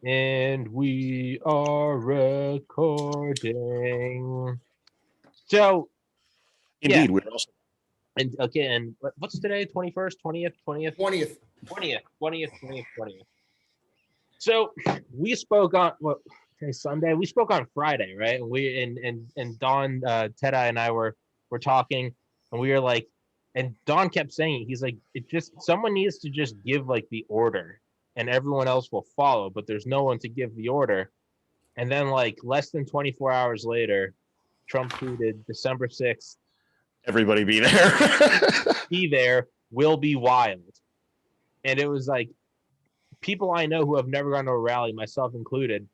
And we are recording. So, yeah. Indeed, we're also And again, what's today? 21st, 20th, 20th, 20th. 20th, 20th, 20th, 20th. So we spoke on today's Sunday. We spoke on Friday, right? And we and Don, Ted, and I were talking, and we were like, and Don kept saying, he's like, it just someone needs to just give like the order, and everyone else will follow. But there's no one to give the order. And then like less than 24 hours later, Trump tweeted December 6th, everybody be there. be there, will be wild. And it was like people I know who have never gone to a rally, myself included,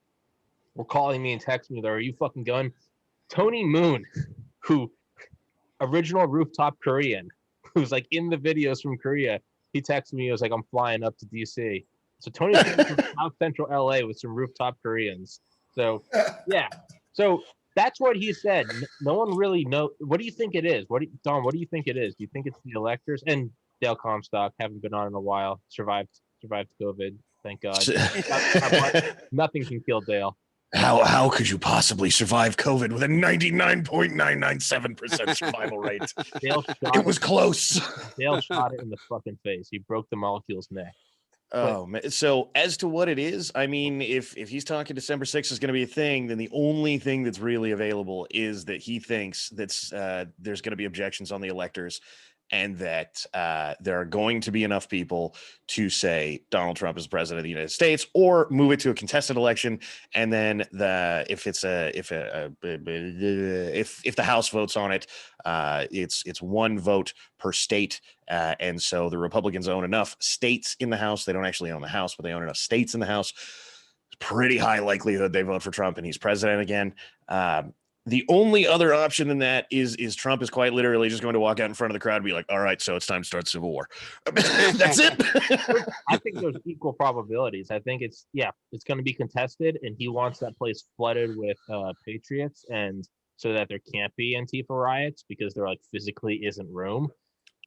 were calling me and texting me, are you fucking going? Tony Moon, who original rooftop Korean, who's like in the videos from Korea, he texted me, he was like, I'm flying up to DC. So Tony's from South Central LA with some rooftop Koreans. So yeah. So that's what he said. No one really knows. What do you think it is? Don, what do you think it is? Do you think it's the electors? And Dale Comstock, haven't been on in a while, survived COVID. Thank God. Nothing can kill Dale. How could you possibly survive COVID with a 99.997% survival rate? It was close. Dale shot it in the fucking face. He broke the molecule's neck. Oh, man. So as to what it is, I mean, if he's talking December 6th is going to be a thing, then the only thing that's really available is that he thinks that's there's going to be objections on the electors, and that there are going to be enough people to say Donald Trump is president of the United States, or move it to a contested election. And then if the House votes on it, it's one vote per state. And so the Republicans own enough states in the House. They don't actually own the House, but they own enough states in the House. It's pretty high likelihood they vote for Trump and he's president again. The only other option than that is Trump is quite literally just going to walk out in front of the crowd and be like, all right, so it's time to start civil war. That's it. I think there's equal probabilities. I think it's going to be contested, and he wants that place flooded with patriots, and so that there can't be Antifa riots because there like physically isn't room.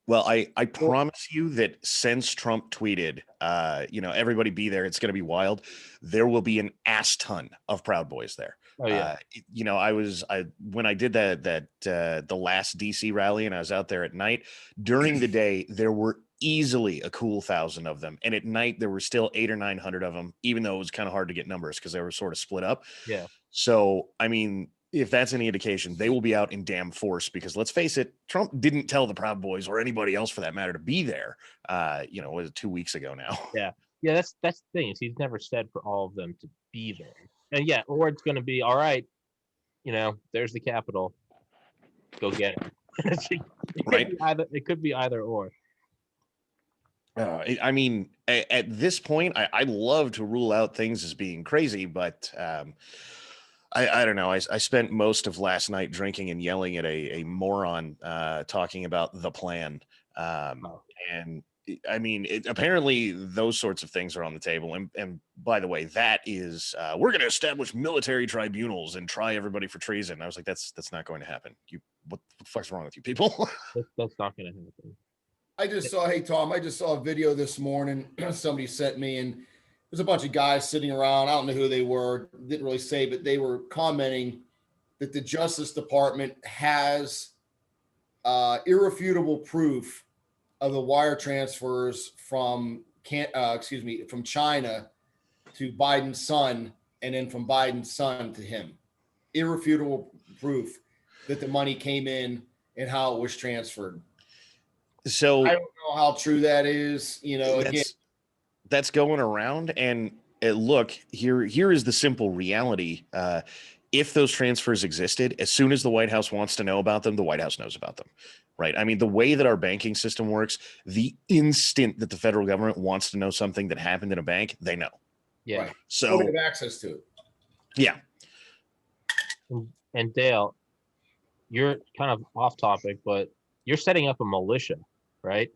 Well, I promise you that since Trump tweeted, everybody be there, it's going to be wild, there will be an ass ton of Proud Boys there. Oh yeah. When I did the last DC rally and I was out there at night, during the day, there were easily a cool 1,000 of them. And at night, there were still 800 or 900 of them, even though it was kind of hard to get numbers because they were sort of split up. Yeah. So, I mean, if that's any indication, they will be out in damn force because let's face it, Trump didn't tell the Proud Boys or anybody else for that matter to be there. Was it 2 weeks ago now? Yeah. Yeah. That's the thing, is he's never said for all of them to be there. And yeah, or it's going to be, all right, there's the Capitol. Go get it. Right. It could be either or. I mean, at this point, I love to rule out things as being crazy, but I don't know. I spent most of last night drinking and yelling at a moron talking about the plan. And I mean, apparently those sorts of things are on the table. And by the way, that is, we're going to establish military tribunals and try everybody for treason. I was like, that's not going to happen. What the fuck's wrong with you people? That's not going to happen. Hey Tom, I just saw a video this morning somebody sent me, and there's a bunch of guys sitting around. I don't know who they were, didn't really say, but they were commenting that the Justice Department has irrefutable proof of the wire transfers from China to Biden's son, and then from Biden's son to him. Irrefutable proof that the money came in and how it was transferred. So I don't know how true that is. That's going around. And look, here is the simple reality. If those transfers existed, as soon as the White House wants to know about them, the White House knows about them, right? I mean, the way that our banking system works, the instant that the federal government wants to know something that happened in a bank, they know. Yeah. Right. So they have access to it. Yeah. And Dale, you're kind of off topic, but you're setting up a militia, right?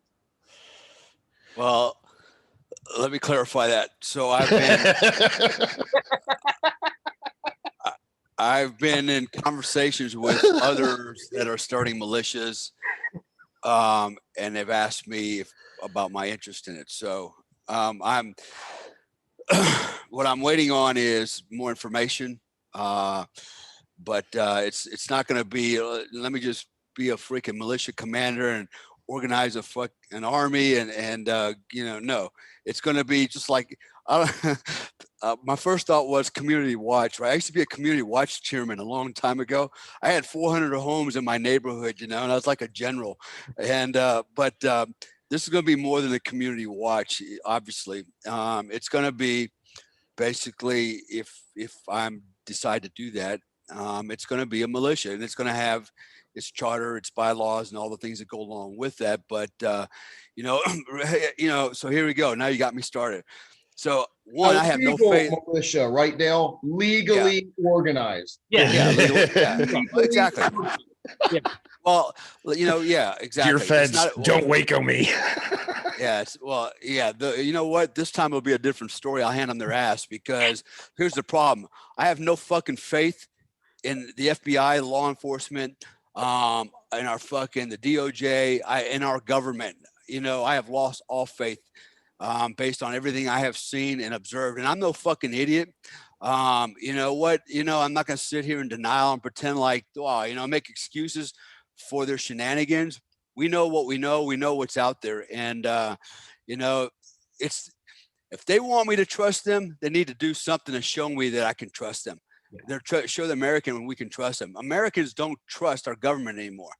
Well, let me clarify that. So I've been in conversations with others that are starting militias, and they've asked me about my interest in it. So I'm what I'm waiting on is more information. But it's not going to be, let me just be a freaking militia commander and organize an army and no, it's going to be just like, my first thought was community watch, right? I used to be a community watch chairman a long time ago. I had 400 homes in my neighborhood, and I was like a general. And, but this is going to be more than a community watch, obviously. It's going to be basically, if I'm decide to do that, it's going to be a militia, and it's going to have its charter, its bylaws, and all the things that go along with that. But so here we go. Now you got me started. So one, I have no faith. Militia, right, Dale? Legally organized. Yeah, legal, yeah, exactly. Yeah. Well, yeah, exactly. Dear feds, don't Waco me. Yeah, you know what? This time it'll be a different story. I'll hand them their ass, because here's the problem. I have no fucking faith in the FBI, law enforcement, in our the DOJ, in our government. I have lost all faith based on everything I have seen and observed. And I'm no fucking idiot. You know what? I'm not going to sit here in denial and pretend like, make excuses for their shenanigans. We know what we know. We know what's out there. And, if they want me to trust them, they need to do something to show me that I can trust them. Yeah. Show the American we can trust them. Americans don't trust our government anymore.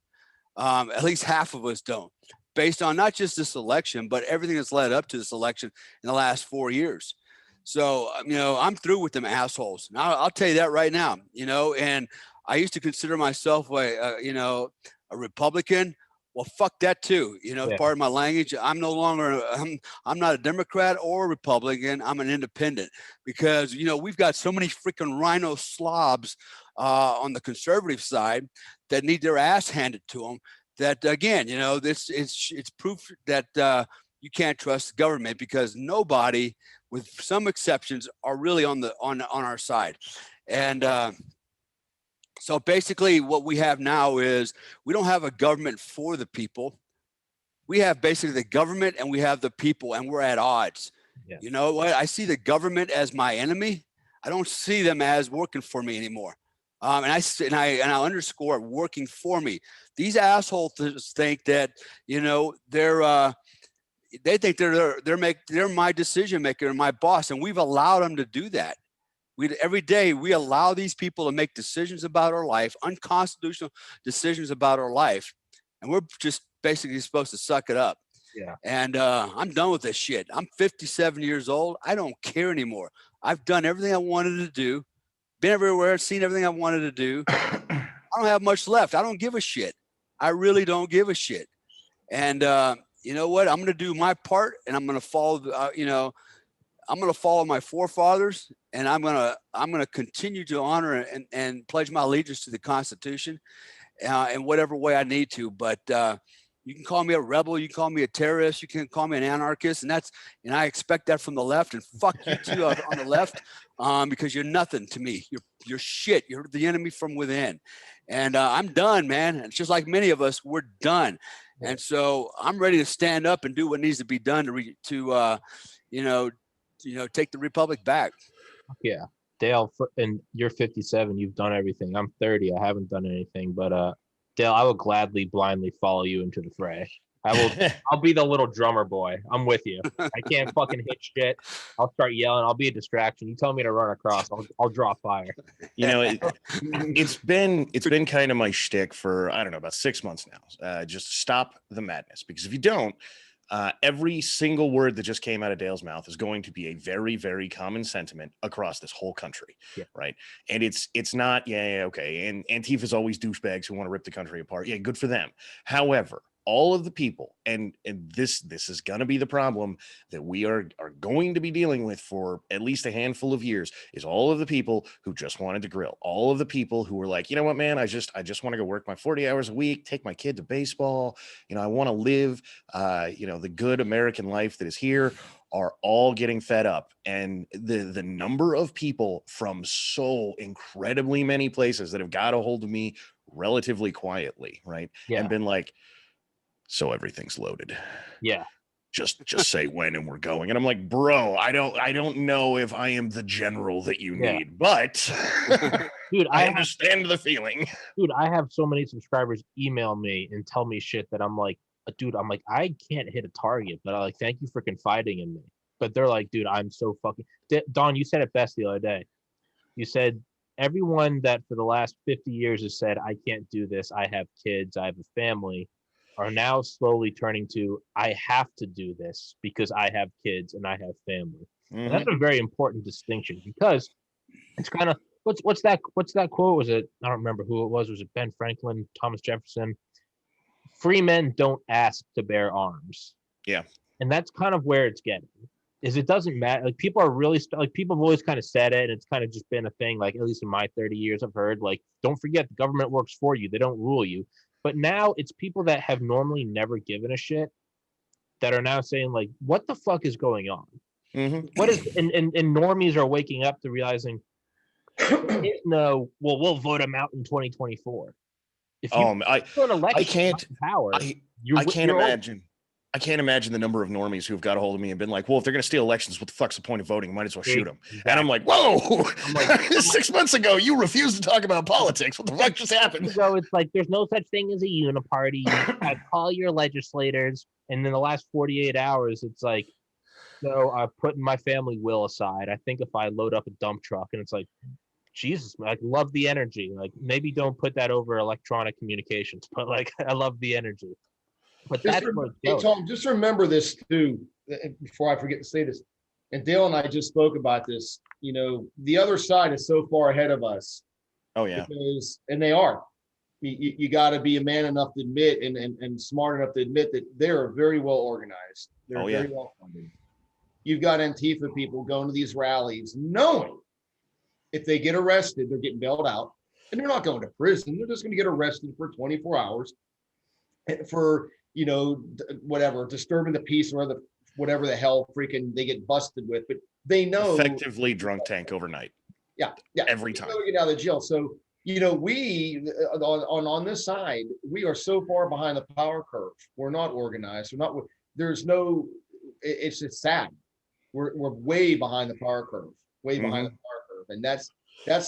At least half of us don't, based on not just this election, but everything that's led up to this election in the last 4 years. So, I'm through with them assholes. Now, I'll tell you that right now, and I used to consider myself a Republican. Well, fuck that too. Yeah. Part of my language. I'm no longer, I'm not a Democrat or a Republican. I'm an independent, because, we've got so many freaking rhino slobs on the conservative side that need their ass handed to them. That again, it's proof that you can't trust the government, because nobody, with some exceptions, are really on our side. And so basically what we have now is we don't have a government for the people. We have basically the government and we have the people, and we're at odds. Yeah. You know what? I see the government as my enemy. I don't see them as working for me anymore. And I underscore working for me. These assholes think that, they think they're my decision maker and my boss, and we've allowed them to do that. Every day we allow these people to make decisions about our life, unconstitutional decisions about our life, and we're just basically supposed to suck it up. Yeah. And I'm done with this shit. I'm 57 years old. I don't care anymore. I've done everything I wanted to do, been everywhere, seen everything I wanted to do. I don't have much left. I don't give a shit. I really don't give a shit. And you know what? I'm going to do my part, and I'm going to follow. I'm going to follow my forefathers, and I'm going to continue to honor and pledge my allegiance to the Constitution in whatever way I need to. But you can call me a rebel, you can call me a terrorist, you can call me an anarchist, and I expect that from the left. And fuck you too on the left, because you're nothing to me. You're shit. You're the enemy from within. And I'm done, man. It's just like many of us, we're done. And so I'm ready to stand up and do what needs to be done to take the republic back. Yeah. Dale, and you're 57. You've done everything. I'm 30. I haven't done anything. But Dale, I will gladly blindly follow you into the fray. I'll be the little drummer boy. I'm with you. I can't fucking hit shit. I'll start yelling. I'll be a distraction. You tell me to run across, I'll draw fire. It's been kind of my shtick for, I don't know, about 6 months now. Just stop the madness, because if you don't, every single word that just came out of Dale's mouth is going to be a very, very common sentiment across this whole country. Yeah. Right. And it's not, okay. And Antifa is always douchebags who want to rip the country apart. Yeah, good for them. However, all of the people, and this is going to be the problem that we are going to be dealing with for at least a handful of years, is all of the people who just wanted to grill, all of the people who were like, you know what, man, I just want to go work my 40 hours a week, take my kid to baseball. I want to live, the good American life that is here, are all getting fed up. And the number of people from so incredibly many places that have got a hold of me relatively quietly, right? Yeah. And been like, so everything's loaded. Yeah. just say when and we're going. And I'm like, bro, I don't know if I am the general that you need, but dude, I understand the feeling. Dude, I have so many subscribers email me and tell me shit that I'm like, dude, I'm like, I can't hit a target, but I like, thank you for confiding in me. But they're like, dude, I'm so fucking Don, you said it best the other day. You said everyone that for the last 50 years has said, I can't do this, I have kids, I have a family, are now slowly turning to, I have to do this because I have kids and I have family. And that's a very important distinction, because it's kind of what's that quote? Was it, I don't remember who it was it Ben Franklin, Thomas Jefferson? Free men don't ask to bear arms. Yeah. And that's kind of where it's getting, is it doesn't matter. Like, people are really like, people have always kind of said it, and it's kind of just been a thing, like, at least in my 30 years I've heard, like, don't forget the government works for you, they don't rule you. But now it's people that have normally never given a shit that are now saying, like, what the fuck is going on? What is, and normies are waking up to realizing no, well, we'll vote him out in 2024. If you I can't power, I can't imagine. I can't imagine the number of normies who've got a hold of me and been like, well, if they're going to steal elections, what the fuck's the point of voting? Might as well shoot them. Exactly. And I'm like, whoa, I'm like, 6 months ago, you refused to talk about politics. What the fuck just happened? So it's like, there's no such thing as a uniparty. I call your legislators. And in the last 48 hours, it's like, so I'm putting my family will aside. I think if I load up a dump truck, and it's like, Jesus, I love the energy. Like, maybe don't put that over electronic communications, but like, I love the energy. But that's what it's going. Hey, Tom, just remember this too, before I forget to say this. And Dale and I just spoke about this. You know, the other side is so far ahead of us. Oh yeah, and they are. You got to be a man enough to admit, and smart enough to admit that they are very well organized. They're very well funded. You've got Antifa people going to these rallies, knowing if they get arrested, they're getting bailed out, and they're not going to prison. They're just going to get arrested for 24 hours for, you know, whatever, disturbing the peace, or whatever the hell freaking they get busted with. But they know, effectively drunk tank overnight. Yeah. Every time they get out of the jail. So, you know, we on this side, we are so far behind the power curve. We're not organized. It's sad. We're way behind the power curve. Way behind the power curve, and that's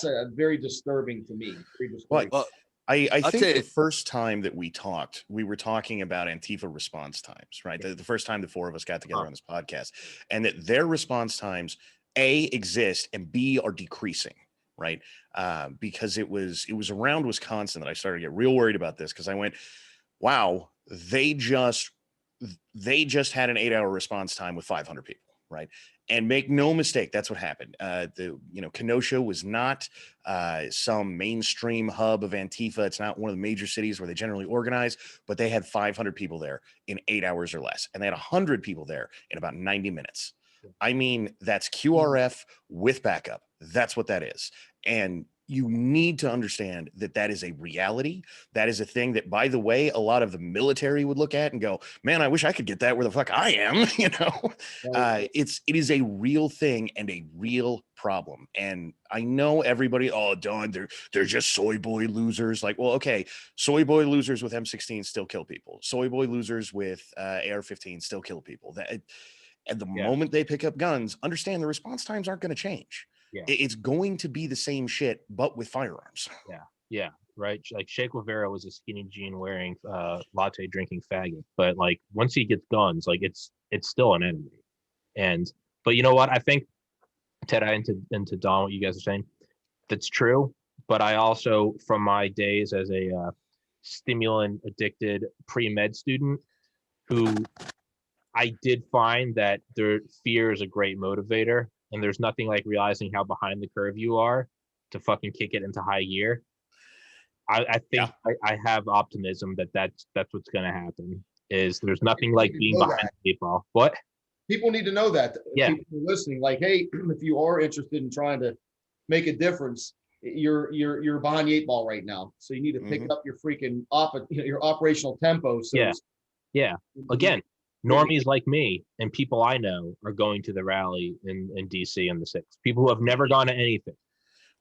a very disturbing to me. Very disturbing. Well, I think the first time that we talked, we were talking about Antifa response times, right? The first time the four of us got together on this podcast, and that their response times, A, exist, and B, are decreasing, right? Because it was around Wisconsin that I started to get real worried about this, because I went, wow, they just had an 8-hour response time with 500 people, right? And make no mistake, that's what happened. Kenosha was not some mainstream hub of Antifa. It's not one of the major cities where they generally organize, but they had 500 people there in 8 hours or less. And they had 100 people there in about 90 minutes. I mean, that's QRF with backup. That's what that is. And you need to understand that that is a reality. That is a thing that, by the way, a lot of the military would look at and go, man, I wish I could get that where the fuck I am. You know, it is a real thing and a real problem. And I know everybody, oh, Don, they're just soy boy losers. Like, well, okay, soy boy losers with M16 still kill people. Soy boy losers with AR-15 still kill people. That at the moment they pick up guns, understand the response times aren't going to change. Yeah. It's going to be the same shit, but with firearms. Yeah, right. Like, Che Guevara was a skinny jean wearing, latte drinking faggot, but like, once he gets guns, like, it's still an enemy. But you know what? I think, Ted, into Don, what you guys are saying, that's true. But I also, from my days as a stimulant addicted pre-med student, who I did find that their fear is a great motivator. And there's nothing like realizing how behind the curve you are to fucking kick it into high gear. I think I have optimism that's what's going to happen. Is there's nothing like being behind the eight ball. What? People need to know that. Yeah. People listening, like, hey, if you are interested in trying to make a difference, you're behind the eight ball right now. So you need to pick up your freaking your operational tempo. So yeah. Again, normies like me and people I know are going to the rally in DC on the 6th. People who have never gone to anything.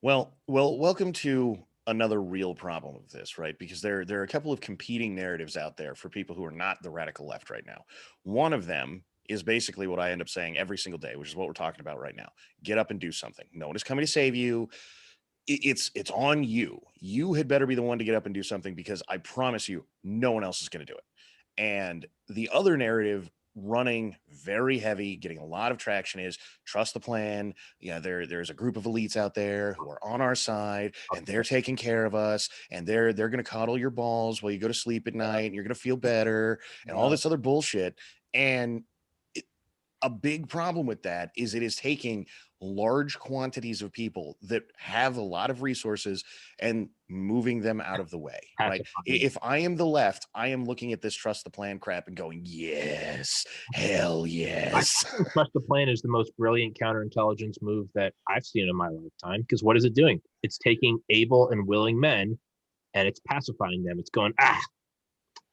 Well, welcome to another real problem of this, right? Because there are a couple of competing narratives out there for people who are not the radical left right now. One of them is basically what I end up saying every single day, which is what we're talking about right now. Get up and do something. No one is coming to save you. It's on you. You had better be the one to get up and do something, because I promise you, no one else is going to do it. And the other narrative running very heavy, getting a lot of traction, is trust the plan. Yeah, there's a group of elites out there who are on our side, and they're taking care of us, and they're going to coddle your balls while you go to sleep at night, and you're going to feel better, and all this other bullshit. And a big problem with that is it is taking large quantities of people that have a lot of resources and moving them out of the way, right? If I am the left, I am looking at this trust the plan crap and going, yes, hell yes. I think trust the plan is the most brilliant counterintelligence move that I've seen in my lifetime, because what is it doing? It's taking able and willing men and it's pacifying them. It's going,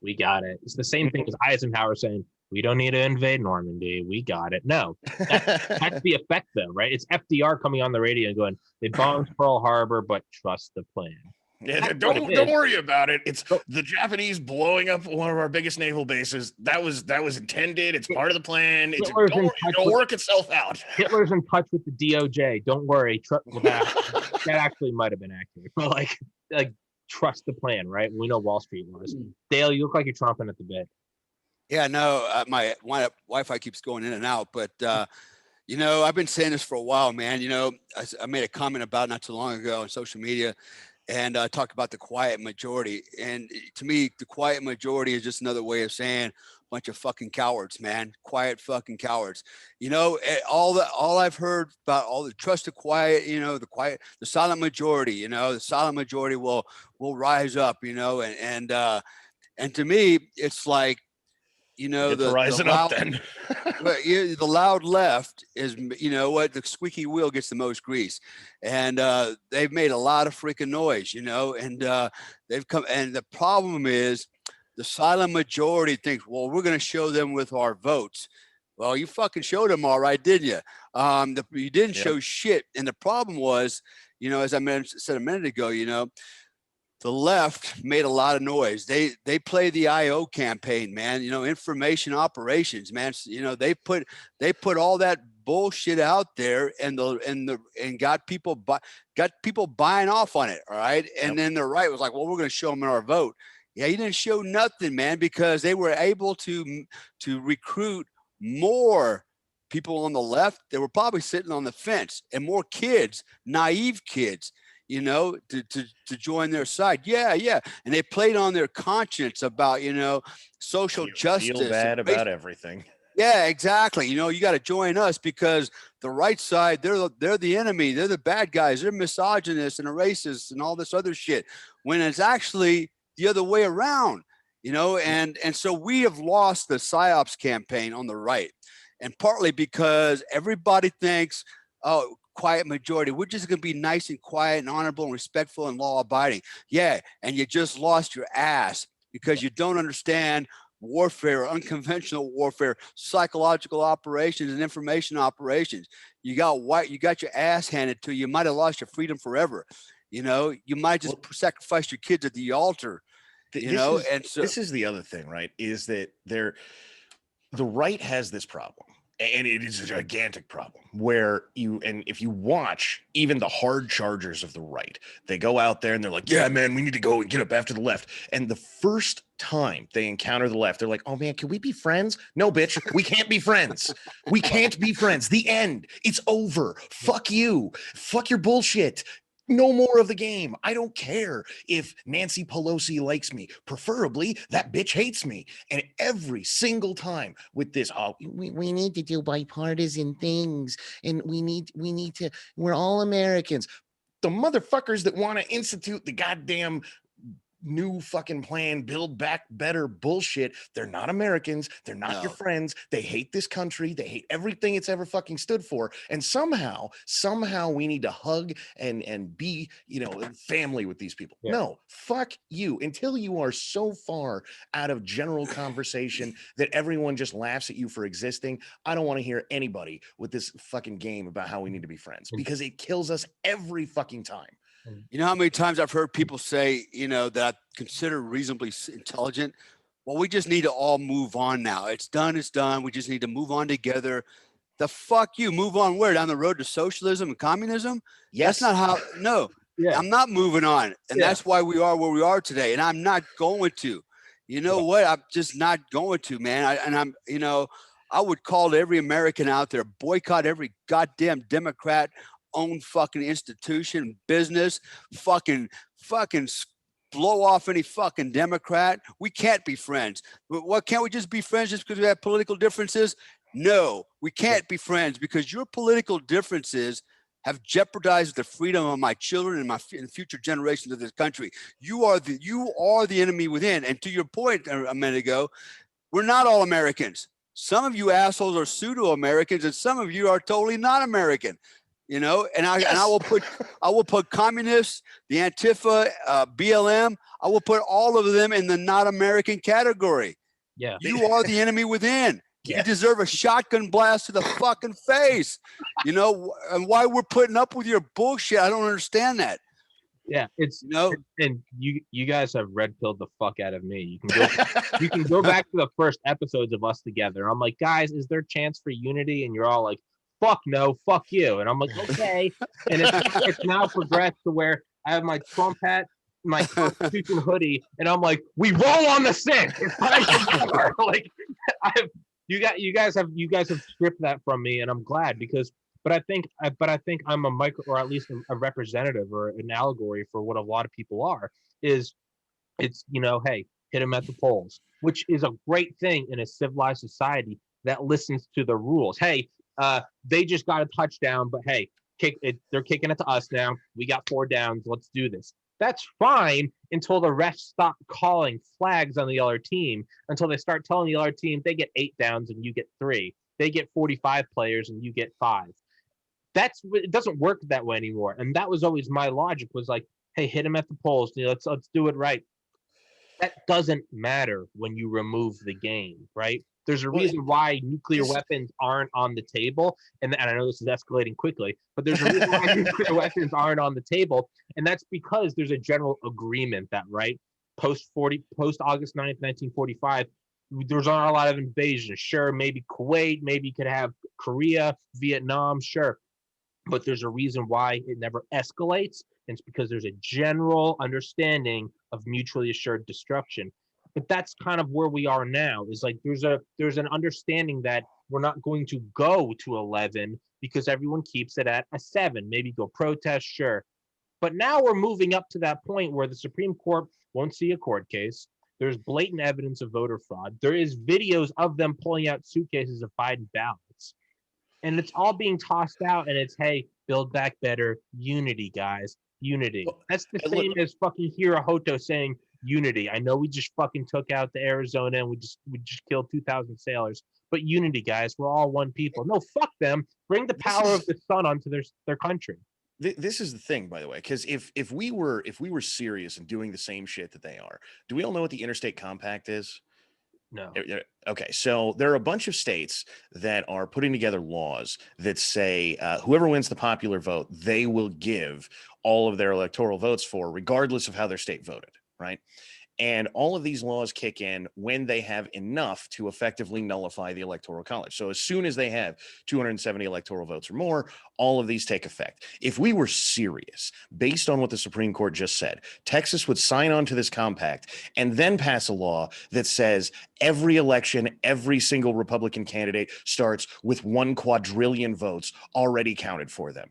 we got it. It's the same thing as Eisenhower saying, we don't need to invade Normandy. We got it. No, that's the effect, though, right? It's FDR coming on the radio and going, they bombed Pearl Harbor, but trust the plan. Yeah, don't worry about it. It's the Japanese blowing up one of our biggest naval bases. That was intended. It's part of the plan. It'll work itself out. Hitler's in touch with the DOJ. Don't worry. That actually might have been accurate. But like trust the plan, right? We know Wall Street was. Dale, you look like you're chomping at the bit. Yeah, no, my Wi-Fi keeps going in and out, but you know, I've been saying this for a while, man. You know, I made a comment about not too long ago on social media, and talked about the quiet majority. And to me, the quiet majority is just another way of saying a bunch of fucking cowards, man. Quiet fucking cowards. You know, all I've heard about all the trust the quiet, you know, the silent majority. You know, the silent majority will rise up. You know, and to me, it's like, you know, the loud left is, you know what, the squeaky wheel gets the most grease, and they've made a lot of freaking noise, you know, and they've come, and the problem is the silent majority thinks, well, we're going to show them with our votes. Well, you fucking showed them all right, didn't you? You didn't show shit. And the problem was, you know, as I said a minute ago, you know, the left made a lot of noise. They play the IO campaign, man. You know, information operations, man. You know, they put all that bullshit out there, and got people buying off on it. All right, and then the right was like, well, we're going to show them in our vote. Yeah, you didn't show nothing, man, because they were able to recruit more people on the left that were probably sitting on the fence, and more kids, naive kids, you know, to join their side. Yeah. And they played on their conscience about, you know, social justice. Feel bad about everything. Yeah, exactly. You know, you got to join us because the right side, they're the enemy. They're the bad guys. They're misogynists and racists and all this other shit, when it's actually the other way around, you know, and so we have lost the PSYOPs campaign on the right, and partly because everybody thinks, oh, quiet majority, we're just going to be nice and quiet and honorable and respectful and law abiding. Yeah. And you just lost your ass because you don't understand warfare, unconventional warfare, psychological operations, and information operations. You got your ass handed to you. You might have lost your freedom forever. You know, you might just sacrifice your kids at the altar, you know? And so this is the other thing, right? Is that the right has this problem. And it is a gigantic problem where if you watch even the hard chargers of the right, they go out there and they're like, yeah, man, we need to go and get up after the left. And the first time they encounter the left, they're like, oh man, can we be friends? No, bitch, we can't be friends. We can't be friends. The end. It's over. Fuck you. Fuck your bullshit. No more of the game. I don't care if Nancy Pelosi likes me. Preferably, that bitch hates me. And every single time with this, we need to do bipartisan things, and we need to, we're all Americans. The motherfuckers that want to institute the goddamn new fucking plan, build back better bullshit, they're not Americans. They're not your friends. They hate this country. They hate everything it's ever fucking stood for. And somehow we need to hug and be, you know, family with these people. No, fuck you. Until you are so far out of general conversation that everyone just laughs at you for existing, I don't want to hear anybody with this fucking game about how we need to be friends, because it kills us every fucking time. You know how many times I've heard people say, you know, that I consider reasonably intelligent, Well, we just need to all move on now. It's done. It's done. We just need to move on together. The fuck you move on where? Down the road to socialism and communism? Yes. That's not how, no, Yeah. I'm not moving on. And Yeah. that's why we are where we are today. And I'm not going to, you know what? I'm just not going to, man. I would call every American out there, boycott every goddamn Democrat owned fucking institution, business, fucking blow off any fucking Democrat. We can't be friends. What, can't we just be friends just because we have political differences? No, we can't be friends because your political differences have jeopardized the freedom of my children and future generations of this country. You are the enemy within. And to your point a minute ago, we're not all Americans. Some of you assholes are pseudo-Americans, and some of you are totally not American. You know, and I will put communists, the Antifa, BLM. I will put all of them in the not American category. Yeah, you are the enemy within. Yeah. You deserve a shotgun blast to the fucking face. You know, and why we're putting up with your bullshit? I don't understand that. Yeah, it's and you guys have red pilled the fuck out of me. You can go back to the first episodes of us together. I'm like, guys, is there a chance for unity? And you're all like, fuck no, fuck you. And I'm like, okay. And it's now progressed to where I have my Trump hat, my Constitution hoodie, and I'm like, we roll on the sink. It's time to war. Like, you guys have stripped that from me, and I'm glad because. But I think I'm a micro, or at least a representative or an allegory for what a lot of people are. It's hey, hit them at the polls, which is a great thing in a civilized society that listens to the rules. Hey, they just got a touchdown, but hey, they're kicking it to us now. We got 4 downs. Let's do this. That's fine until the refs stop calling flags on the other team, until they start telling the other team they get 8 downs and you get 3. They get 45 players and you get 5. It doesn't work that way anymore. And that was always my logic, was like, hey, hit him at the polls. Let's do it right. That doesn't matter when you remove the game, right? There's a reason why nuclear weapons aren't on the table. And I know this is escalating quickly, but there's a reason why nuclear weapons aren't on the table. And that's because there's a general agreement that, right, post August 9th, 1945, there's not a lot of invasions. Sure, maybe Kuwait, maybe you could have Korea, Vietnam, sure. But there's a reason why it never escalates. And it's because there's a general understanding of mutually assured destruction. But that's kind of where we are now, is like there's an understanding that we're not going to go to 11 because everyone keeps it at a 7. Maybe go protest, sure. But now we're moving up to that point where the Supreme Court won't see a court case. There's blatant evidence of voter fraud. There is videos of them pulling out suitcases of Biden ballots. And it's all being tossed out, and it's, hey, build back better. Unity, guys. Unity. That's the same as fucking Hirohito saying unity. I know we just fucking took out the Arizona and we just killed 2,000 sailors. But unity, guys. We're all one people. No, fuck them. Bring the power of the sun onto their country. This is the thing, by the way, because if we were serious and doing the same shit that they are, do we all know what the Interstate Compact is? No. Okay, so there are a bunch of states that are putting together laws that say whoever wins the popular vote, they will give all of their electoral votes for, regardless of how their state voted, right? And all of these laws kick in when they have enough to effectively nullify the Electoral College. So as soon as they have 270 electoral votes or more, all of these take effect. If we were serious, based on what the Supreme Court just said, Texas would sign on to this compact and then pass a law that says every election, every single Republican candidate starts with 1 quadrillion votes already counted for them.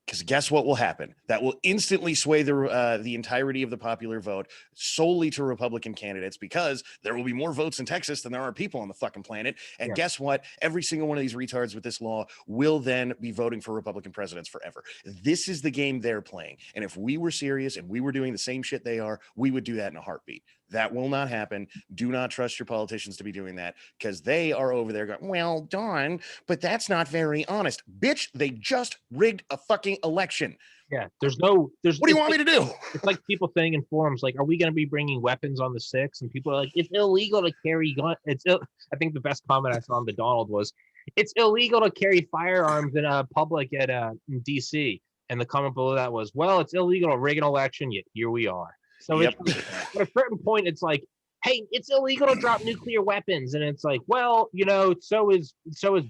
Because guess what will happen? That will instantly sway the entirety of the popular vote solely to Republican candidates, because there will be more votes in Texas than there are people on the fucking planet. And guess what? Every single one of these retards with this law will then be voting for Republican presidents forever. This is the game they're playing. And if we were serious and we were doing the same shit they are, we would do that in a heartbeat. That will not happen. Do not trust your politicians to be doing that, because they are over there going, well, Don, but that's not very honest. Bitch, they just rigged a fucking election. Yeah, what do you want me to do? It's like people saying in forums, like, are we going to be bringing weapons on the 6th? And people are like, it's illegal to carry guns. I think the best comment I saw on the Donald was, it's illegal to carry firearms in public in DC. And the comment below that was, well, it's illegal to rig an election, yet here we are. So at a certain point, it's like, hey, it's illegal to drop nuclear weapons. And it's like, well, you know, so is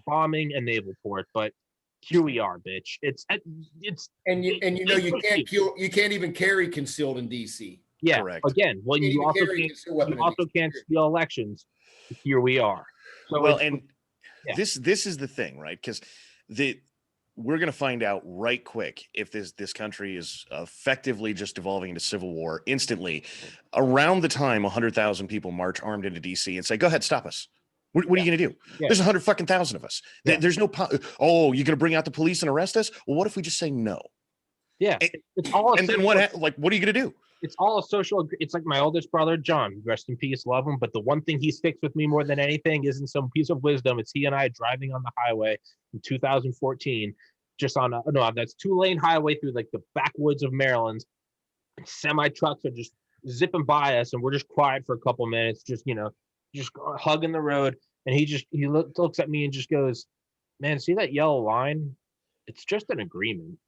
bombing a naval port, but here we are, bitch. And you know you can't even carry concealed in DC. Yeah. Correct. Again, well, you also can't steal elections. Here we are. So well, and this is the thing, right? Because we're going to find out right quick if this country is effectively just devolving into civil war instantly around the time 100,000 people march armed into DC and say, go ahead, stop us. What are you going to do? Yeah. There's 100,000 of us. Yeah. There's no, you're going to bring out the police and arrest us? Well, what if we just say no? Yeah. It's all and then what are you going to do? It's all a social. It's like my oldest brother, John, rest in peace, love him. But the one thing he sticks with me more than anything isn't some piece of wisdom. It's he and I driving on the highway in 2014, just on that's 2-lane highway through like the backwoods of Maryland. Semi trucks are just zipping by us, and we're just quiet for a couple minutes, just hugging the road. And he looks at me and just goes, "Man, see that yellow line? It's just an agreement."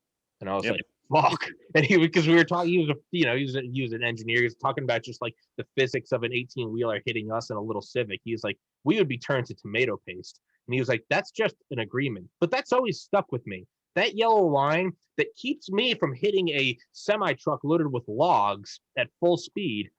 And I was like, fuck. And because we were talking, he was an engineer. He was talking about just like the physics of an 18-wheeler hitting us in a little Civic. He was like, we would be turned to tomato paste. And he was like, that's just an agreement. But that's always stuck with me. That yellow line that keeps me from hitting a semi-truck loaded with logs at full speed,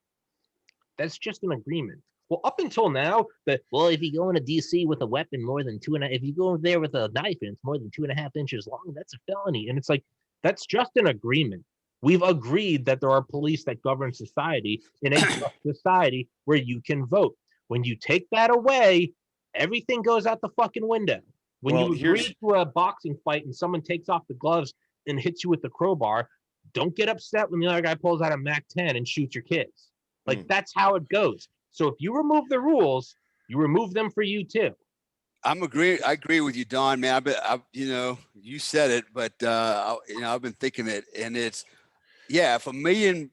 that's just an agreement. Well, up until now, if you go into DC with a weapon more than if you go there with a knife and it's more than 2.5 inches long, that's a felony. And it's like, that's just an agreement. We've agreed that there are police that govern society in a society where you can vote. When you take that away, everything goes out the fucking window. When you agree to a boxing fight and someone takes off the gloves and hits you with the crowbar, don't get upset when the other guy pulls out a MAC-10 and shoots your kids. Like, that's how it goes. So if you remove the rules, you remove them for you too. I agree with you, Don, man. You said it, but I've been thinking it, and it's, if a million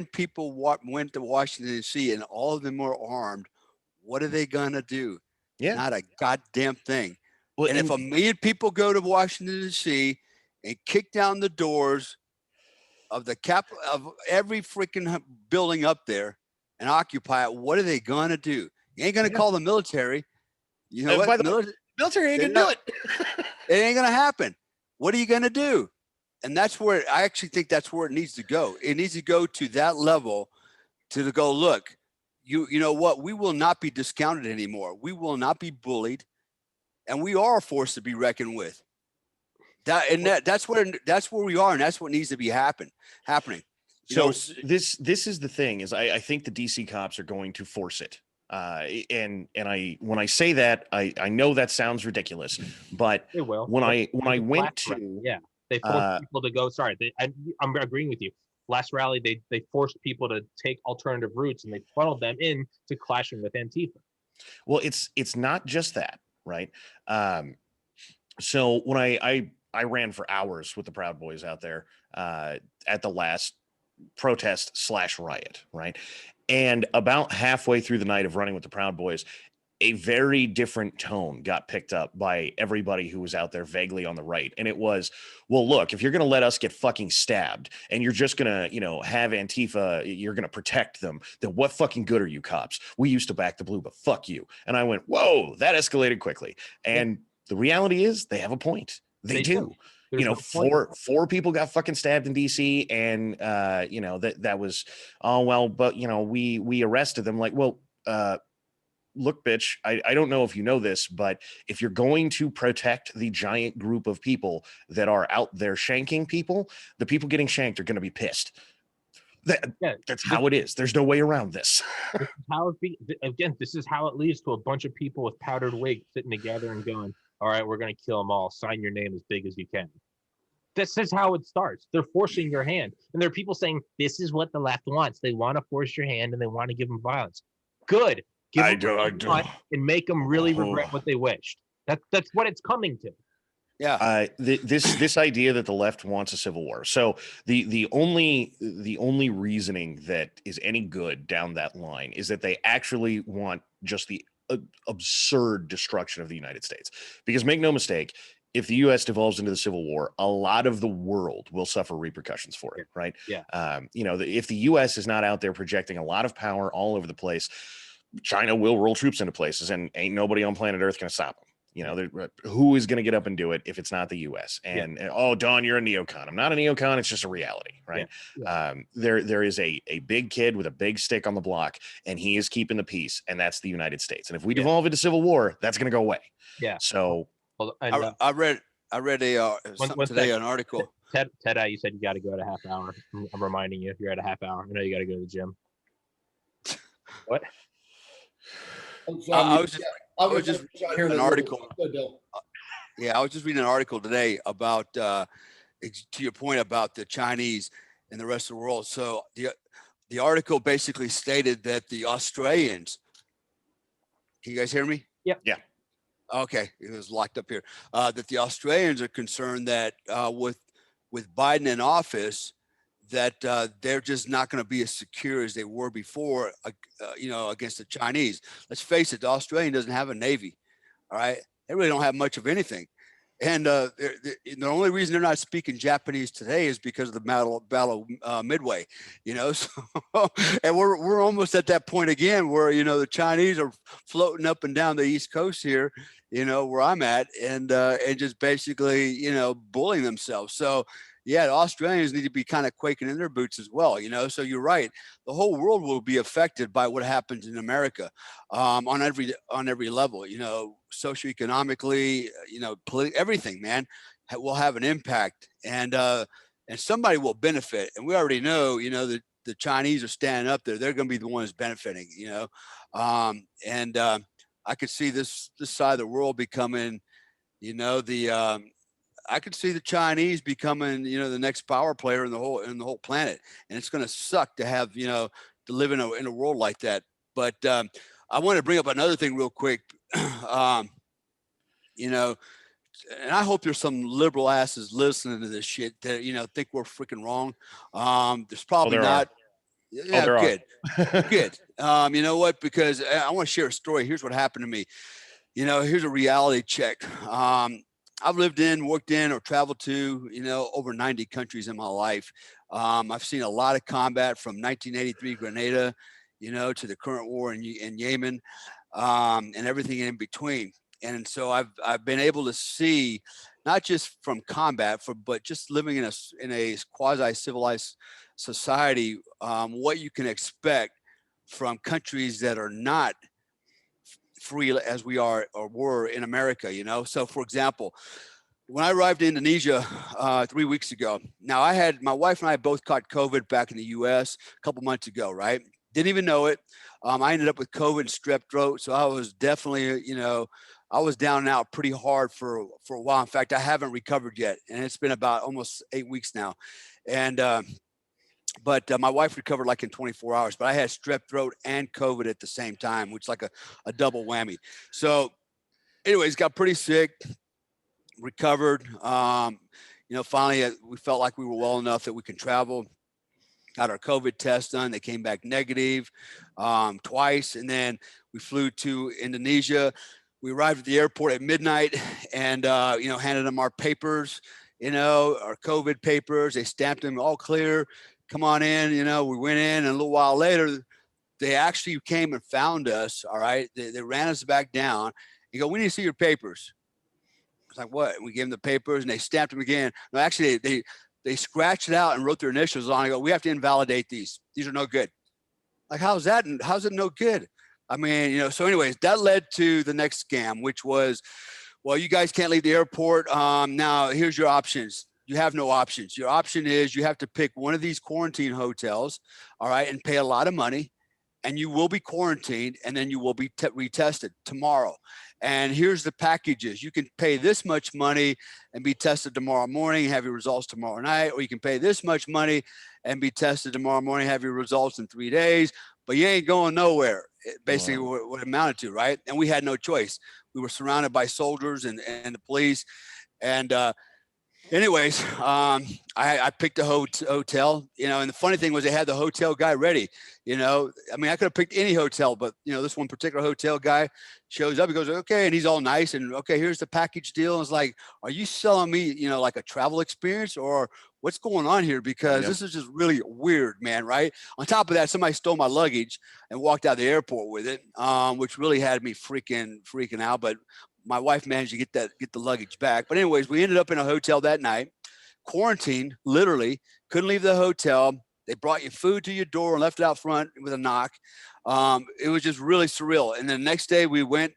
people went to Washington D.C. and all of them were armed, what are they gonna do? Yeah, not a goddamn thing. Well, and if a million people go to Washington D.C. and kick down the doors of the of every freaking building up there and occupy it, what are they gonna do? You ain't gonna call the military. You know what? Military ain't gonna do it. It ain't gonna happen. What are you gonna do? And that's where I actually think that's where it needs to go. It needs to go to that level to go, look, you know what? We will not be discounted anymore. We will not be bullied, and we are a force to be reckoned with. That's where we are, and that's what needs to be happening. This is the thing is I think the DC cops are going to force it. And when I say that, I know that sounds ridiculous, but they will. when I went to they forced people to go. Sorry, I'm agreeing with you. Last rally, they forced people to take alternative routes and they funneled them in to clashing with Antifa. Well, it's not just that, right? So when I ran for hours with the Proud Boys out there at the last protest / riot, right? And about halfway through the night of running with the Proud Boys, a very different tone got picked up by everybody who was out there vaguely on the right. And it was, well, look, if you're going to let us get fucking stabbed and you're just going to, have Antifa, you're going to protect them, then what fucking good are you cops? We used to back the blue, but fuck you. And I went, whoa, that escalated quickly. And the reality is they have a point. They do. Four people got fucking stabbed in DC, and that was, but we arrested them. Like, well, look, bitch, I don't know if you know this, but if you're going to protect the giant group of people that are out there shanking people, the people getting shanked are going to be pissed. That's how it is. There's no way around this. This is how it leads to a bunch of people with powdered wigs sitting together and going, all right, we're going to kill them all. Sign your name as big as you can. This is how it starts. They're forcing your hand. And there are people saying, this is what the left wants. They want to force your hand and they want to give them violence. Good. Give them and make them really regret what they wished. That's what it's coming to. Yeah. This idea that the left wants a civil war. So the only reasoning that is any good down that line is that they actually want just the absurd destruction of the United States. Because make no mistake, if the U.S. devolves into the Civil War, a lot of the world will suffer repercussions for it, right? Yeah. If the U.S. is not out there projecting a lot of power all over the place, China will roll troops into places, and ain't nobody on planet Earth going to stop them. Who is going to get up and do it if it's not the U.S.? And oh, Don, you're a neocon. I'm not a neocon. It's just a reality, right? There is a big kid with a big stick on the block, and he is keeping the peace, and that's the United States. And if we devolve into civil war, that's going to go away. Yeah. So I read today an article. Ted, you said you got to go at a half hour. I'm reminding you, you're at a half hour. I know you got to go to the gym. What? I was just reading an article. I was just reading an article today about, to your point about the Chinese and the rest of the world. So the article basically stated that the Australians, can you guys hear me? Yeah. Okay, it was locked up here. That the Australians are concerned that with Biden in office, that they're just not going to be as secure as they were before, against the Chinese. Let's face it, the Australian doesn't have a navy. All right, they really don't have much of anything. And the only reason they're not speaking Japanese today is because of the battle Midway, So, and we're almost at that point again where, the Chinese are floating up and down the East Coast here, where I'm at, and just basically, bullying themselves. So, yeah, the Australians need to be kind of quaking in their boots as well, So you're right. The whole world will be affected by what happens in America, on every level, socioeconomically, everything, man, will have an impact, and somebody will benefit. And we already know, that the Chinese are standing up there. They're going to be the ones benefiting, I could see this side of the world becoming, I could see the Chinese becoming, the next power player in the whole planet, and it's going to suck to have, to live in a world like that. But I want to bring up another thing real quick, and I hope there's some liberal asses listening to this shit that think we're freaking wrong. There's probably not. Yeah, good, good. You know what? Because I want to share a story. Here's what happened to me. Here's a reality check. I've lived in, worked in, or traveled to, over 90 countries in my life. I've seen a lot of combat from 1983 Grenada, to the current war in Yemen, and everything in between. And so I've been able to see, not just from combat, but just living in a quasi-civilized society, what you can expect from countries that are not free as we are or were in America, So for example, when I arrived in Indonesia 3 weeks ago, now my wife and I both caught COVID back in the US a couple months ago, right? Didn't even know it. I ended up with COVID and strep throat. So I was definitely, I was down and out pretty hard for a while. In fact, I haven't recovered yet. And it's been about almost 8 weeks now. And, but my wife recovered like in 24 hours, but I had strep throat and COVID at the same time, which is like a double whammy. So anyways, got pretty sick, recovered. Finally we felt like we were well enough that we can travel. Got our COVID test done. They came back negative twice. And then we flew to Indonesia. We arrived at the airport at midnight and, handed them our papers, our COVID papers. They stamped them all clear. Come on in, we went in, and a little while later, they actually came and found us. All right. They ran us back down. You go, we need to see your papers. I was like, what? And we gave them the papers and they stamped them again. No, actually they scratched it out and wrote their initials on it. I go, we have to invalidate these. These are no good. Like, how's that? And how's it no good? I mean, so anyways, that led to the next scam, which was, well, you guys can't leave the airport. Now here's your options. You have no options. Your option is you have to pick one of these quarantine hotels, all right, and pay a lot of money, and you will be quarantined, and then you will be retested tomorrow. And here's the packages. You can pay this much money and be tested tomorrow morning, have your results tomorrow night, or you can pay this much money and be tested tomorrow morning, have your results in 3 days, but you ain't going nowhere. Basically, what it amounted to, right? And we had no choice. We were surrounded by soldiers and the police, and anyways, I picked a hotel, you know, and the funny thing was they had the hotel guy ready, you know. I mean, I could have picked any hotel, but you know, this one particular hotel guy shows up, he goes, okay, and he's all nice, and okay, here's the package deal. And it's like, are you selling me, you know, like a travel experience, or what's going on here? Because this is just really weird, man, right? On top of that, somebody stole my luggage and walked out of the airport with it, which really had me freaking out. But my wife managed to get the luggage back. But anyways, we ended up in a hotel that night, quarantined, literally, couldn't leave the hotel. They brought you food to your door and left it out front with a knock. It was just really surreal. And then the next day we went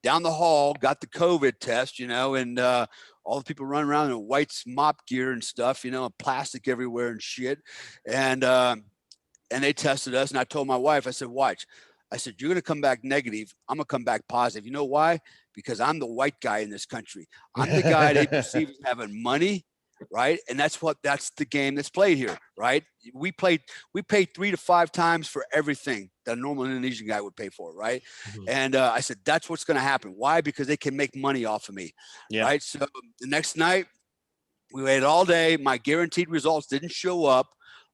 down the hall, got the COVID test, you know, and all the people running around in white mop gear and stuff, you know, and plastic everywhere and shit. And they tested us. And I told my wife, I said, watch. I said, you're going to come back negative. I'm going to come back positive. You know why? Because I'm the white guy in this country. I'm the guy they perceive as having money, right? And that's the game that's played here, right? We paid 3 to 5 times for everything that a normal Indonesian guy would pay for, right? Mm-hmm. And I said, that's what's going to happen. Why? Because they can make money off of me, right? So the next night, we waited all day. My guaranteed results didn't show up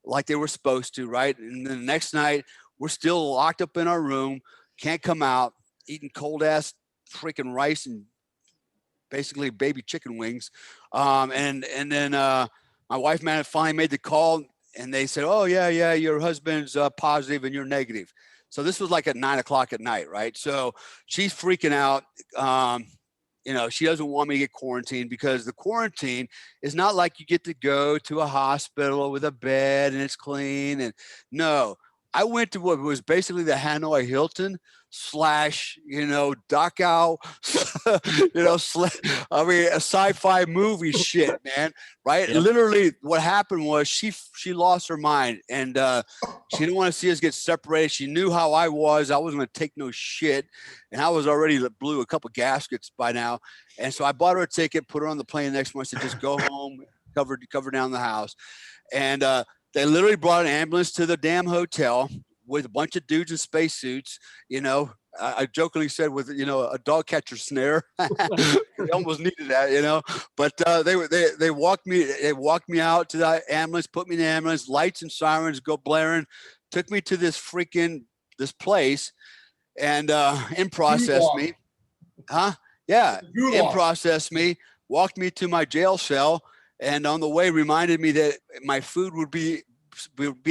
like they were supposed to, right? And then the next night, we're still locked up in our room, can't come out, eating cold ass freaking rice and basically baby chicken wings. And then my wife finally made the call, and they said, oh yeah, your husband's positive and you're negative. So this was like at 9 o'clock at night, right? So she's freaking out. You know, she doesn't want me to get quarantined, because the quarantine is not like you get to go to a hospital with a bed and it's clean. And no, I went to what was basically the Hanoi Hilton / you know, Dachau, you know, I mean, a sci-fi movie shit, man. Right. Yeah. Literally what happened was she lost her mind, and she didn't want to see us get separated. She knew how I was. I wasn't going to take no shit. And I was already blew a couple gaskets by now. And so I bought her a ticket, put her on the plane the next morning, said, just go home, cover down the house. And, they literally brought an ambulance to the damn hotel with a bunch of dudes in spacesuits. You know, I jokingly said with, you know, a dog catcher snare. They almost needed that, you know. But they walked me out to the ambulance, put me in the ambulance, lights and sirens go blaring, took me to this place, and in process me, in process me, walked me to my jail cell. And on the way, reminded me that my food would be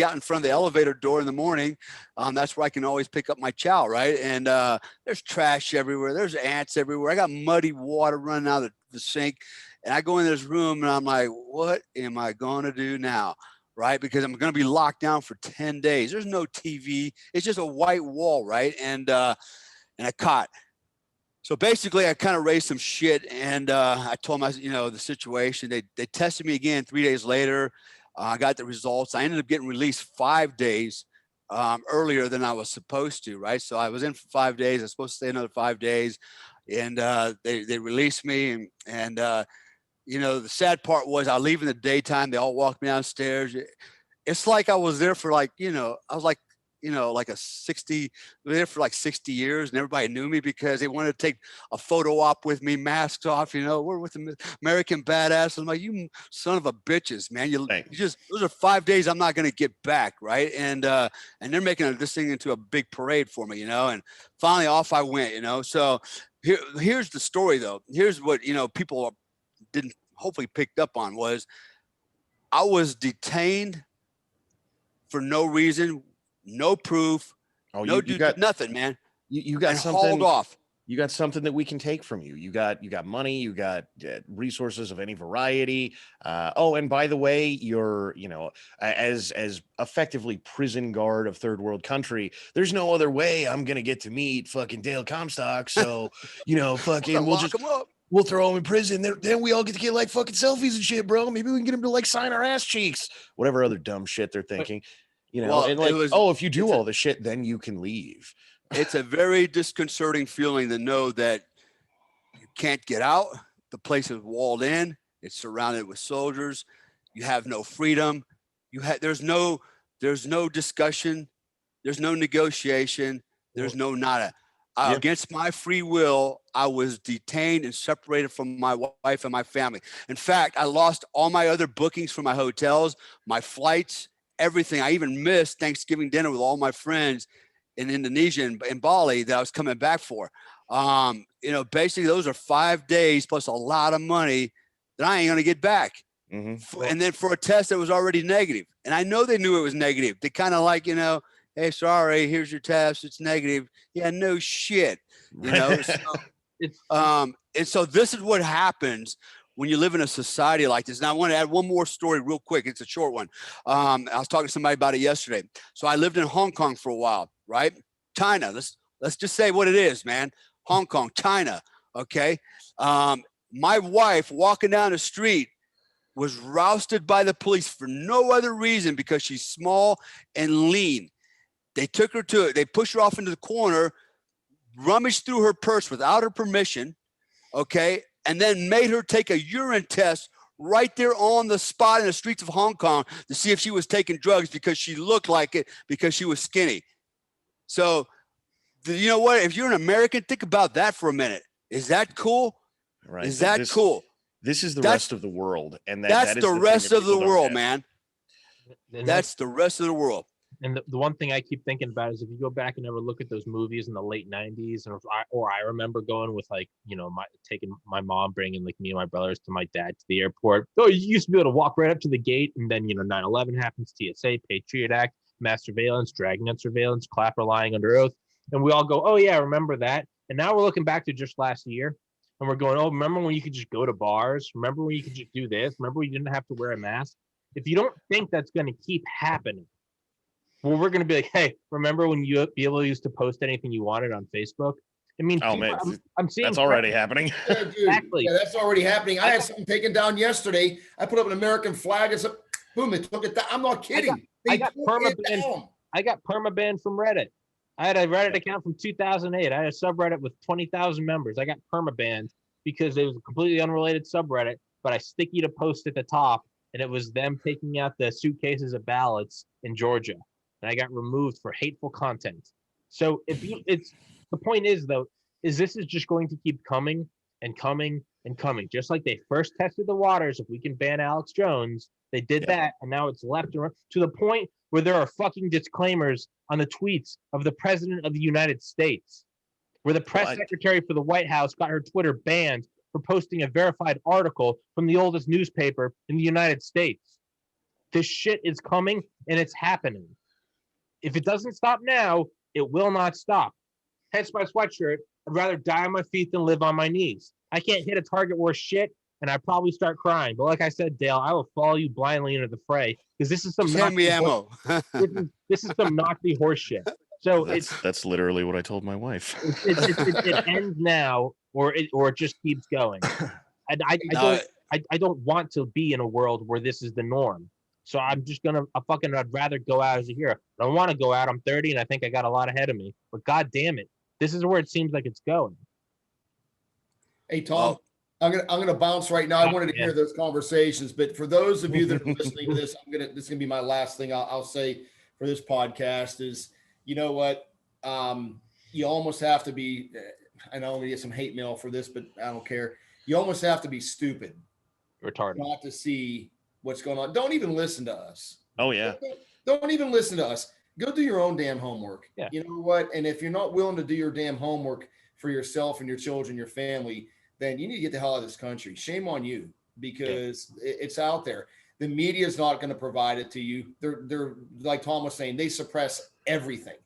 out in front of the elevator door in the morning. That's where I can always pick up my chow, right? And there's trash everywhere. There's ants everywhere. I got muddy water running out of the sink. And I go in this room, and I'm like, what am I going to do now, right? Because I'm going to be locked down for 10 days. There's no TV. It's just a white wall, right? And a cot. So basically, I kind of raised some shit, and I told them, you know, the situation. They tested me again 3 days later. I got the results. I ended up getting released 5 days earlier than I was supposed to, right? So I was in for 5 days. I was supposed to stay another 5 days, and they released me. And you know, the sad part was I leave in the daytime. They all walked me downstairs. It's like I was there for like, you know, I was like, you know, like there for like 60 years, and everybody knew me because they wanted to take a photo op with me, masks off, you know, we're with the American badass. I'm like, you son of a bitches, man. You just, those are 5 days I'm not going to get back. Right. And they're making this thing into a big parade for me, you know, and finally off I went, you know. So here's the story though. Here's what, you know, people didn't hopefully picked up on was I was detained for no reason. No proof. No, you got nothing, man. You got something hauled off. You got something that we can take from you. You got money. You got resources of any variety. Oh, and by the way, you're, you know, as effectively prison guard of third world country. There's no other way I'm gonna get to meet fucking Dale Comstock. So, you know, fucking we'll throw him in prison. Then we all get to get like fucking selfies and shit, bro. Maybe we can get him to like sign our ass cheeks. Whatever other dumb shit they're thinking. You know, and like, if you do all the shit, then you can leave. It's a very disconcerting feeling to know that you can't get out. The place is walled in. It's surrounded with soldiers. You have no freedom. There's no discussion. There's no negotiation. There's no nada. Against my free will, I was detained and separated from my wife and my family. In fact, I lost all my other bookings for my hotels, my flights, everything. I even missed Thanksgiving dinner with all my friends in Indonesia and Bali that I was coming back for. Basically those are 5 days plus a lot of money that I ain't going to get back. Mm-hmm. And then for a test that was already negative. And I know they knew it was negative. They kind of like, hey, sorry, here's your test. It's negative. Yeah, no shit. And so this is what happens when you live in a society like this. Now I want to add one more story real quick. It's a short one. I was talking to somebody about it yesterday. So I lived in Hong Kong for a while, right? China. Let's just say what it is, man. Hong Kong, China. Okay. My wife walking down the street was rousted by the police for no other reason because she's small and lean. They took her they pushed her off into the corner, rummaged through her purse without her permission, okay, and then made her take a urine test right there on the spot in the streets of Hong Kong to see if she was taking drugs because she looked like it because she was skinny. So, you know what? If you're an American, think about that for a minute. Is that cool? Right. Is that cool? This is the rest of the world. And that's the rest of the world, man. And that's the rest of the world. And the one thing I keep thinking about is if you go back and ever look at those movies in the late 90s, or I remember going with taking my mom, bringing like me and my brothers to my dad to the airport. Oh, you used to be able to walk right up to the gate, and then 9/11 happens, TSA, Patriot Act, mass surveillance, Dragnet surveillance, Clapper lying under oath, and we all go, oh yeah, I remember that. And now we're looking back to just last year, and we're going, oh, remember when you could just go to bars? Remember when you could just do this? Remember when you didn't have to wear a mask? If you don't think that's going to keep happening, well, we're going to be like, hey, remember when you be able to use to post anything you wanted on Facebook? I mean, I'm seeing that's already happening. Yeah, dude. Exactly. Yeah, that's already happening. I had something taken down yesterday. I put up an American flag. It's boom, they took it down. I'm not kidding. I got permabanned from Reddit. I had a Reddit account from 2008. I had a subreddit with 20,000 members. I got permabanned because it was a completely unrelated subreddit, but I stickied a post at the top, and it was them taking out the suitcases of ballots in Georgia. And I got removed for hateful content. So the point is though, is this is just going to keep coming and coming and coming. Just like they first tested the waters, if we can ban Alex Jones, they did that, and now it's left to the point where there are fucking disclaimers on the tweets of the president of the United States, where the press secretary for the White House got her Twitter banned for posting a verified article from the oldest newspaper in the United States. This shit is coming and it's happening. If it doesn't stop now, it will not stop. Hence my sweatshirt. I'd rather die on my feet than live on my knees. I can't hit a target worth shit, and I'd probably start crying. But like I said, Dale, I will follow you blindly into the fray because this is some ammo. this is some Nazi horse shit. So that's literally what I told my wife. It ends now, or it just keeps going. I don't want to be in a world where this is the norm. So I'm just I'd rather go out as a hero. I don't want to go out. I'm 30 and I think I got a lot ahead of me. But God damn it, this is where it seems like it's going. Hey Tom, I'm gonna bounce right now. I wanted to hear those conversations, but for those of you that are listening to this, this is gonna be my last thing I'll say for this podcast is, you know what? You almost have to be. I know I'm gonna get some hate mail for this, but I don't care. You almost have to be stupid, retarded, not to see what's going on. Don't even listen to us. Oh yeah. Don't even listen to us. Go do your own damn homework. Yeah. You know what? And if you're not willing to do your damn homework for yourself and your children, your family, then you need to get the hell out of this country. Shame on you, because it's out there. The media is not going to provide it to you. They're like Tom was saying, they suppress everything.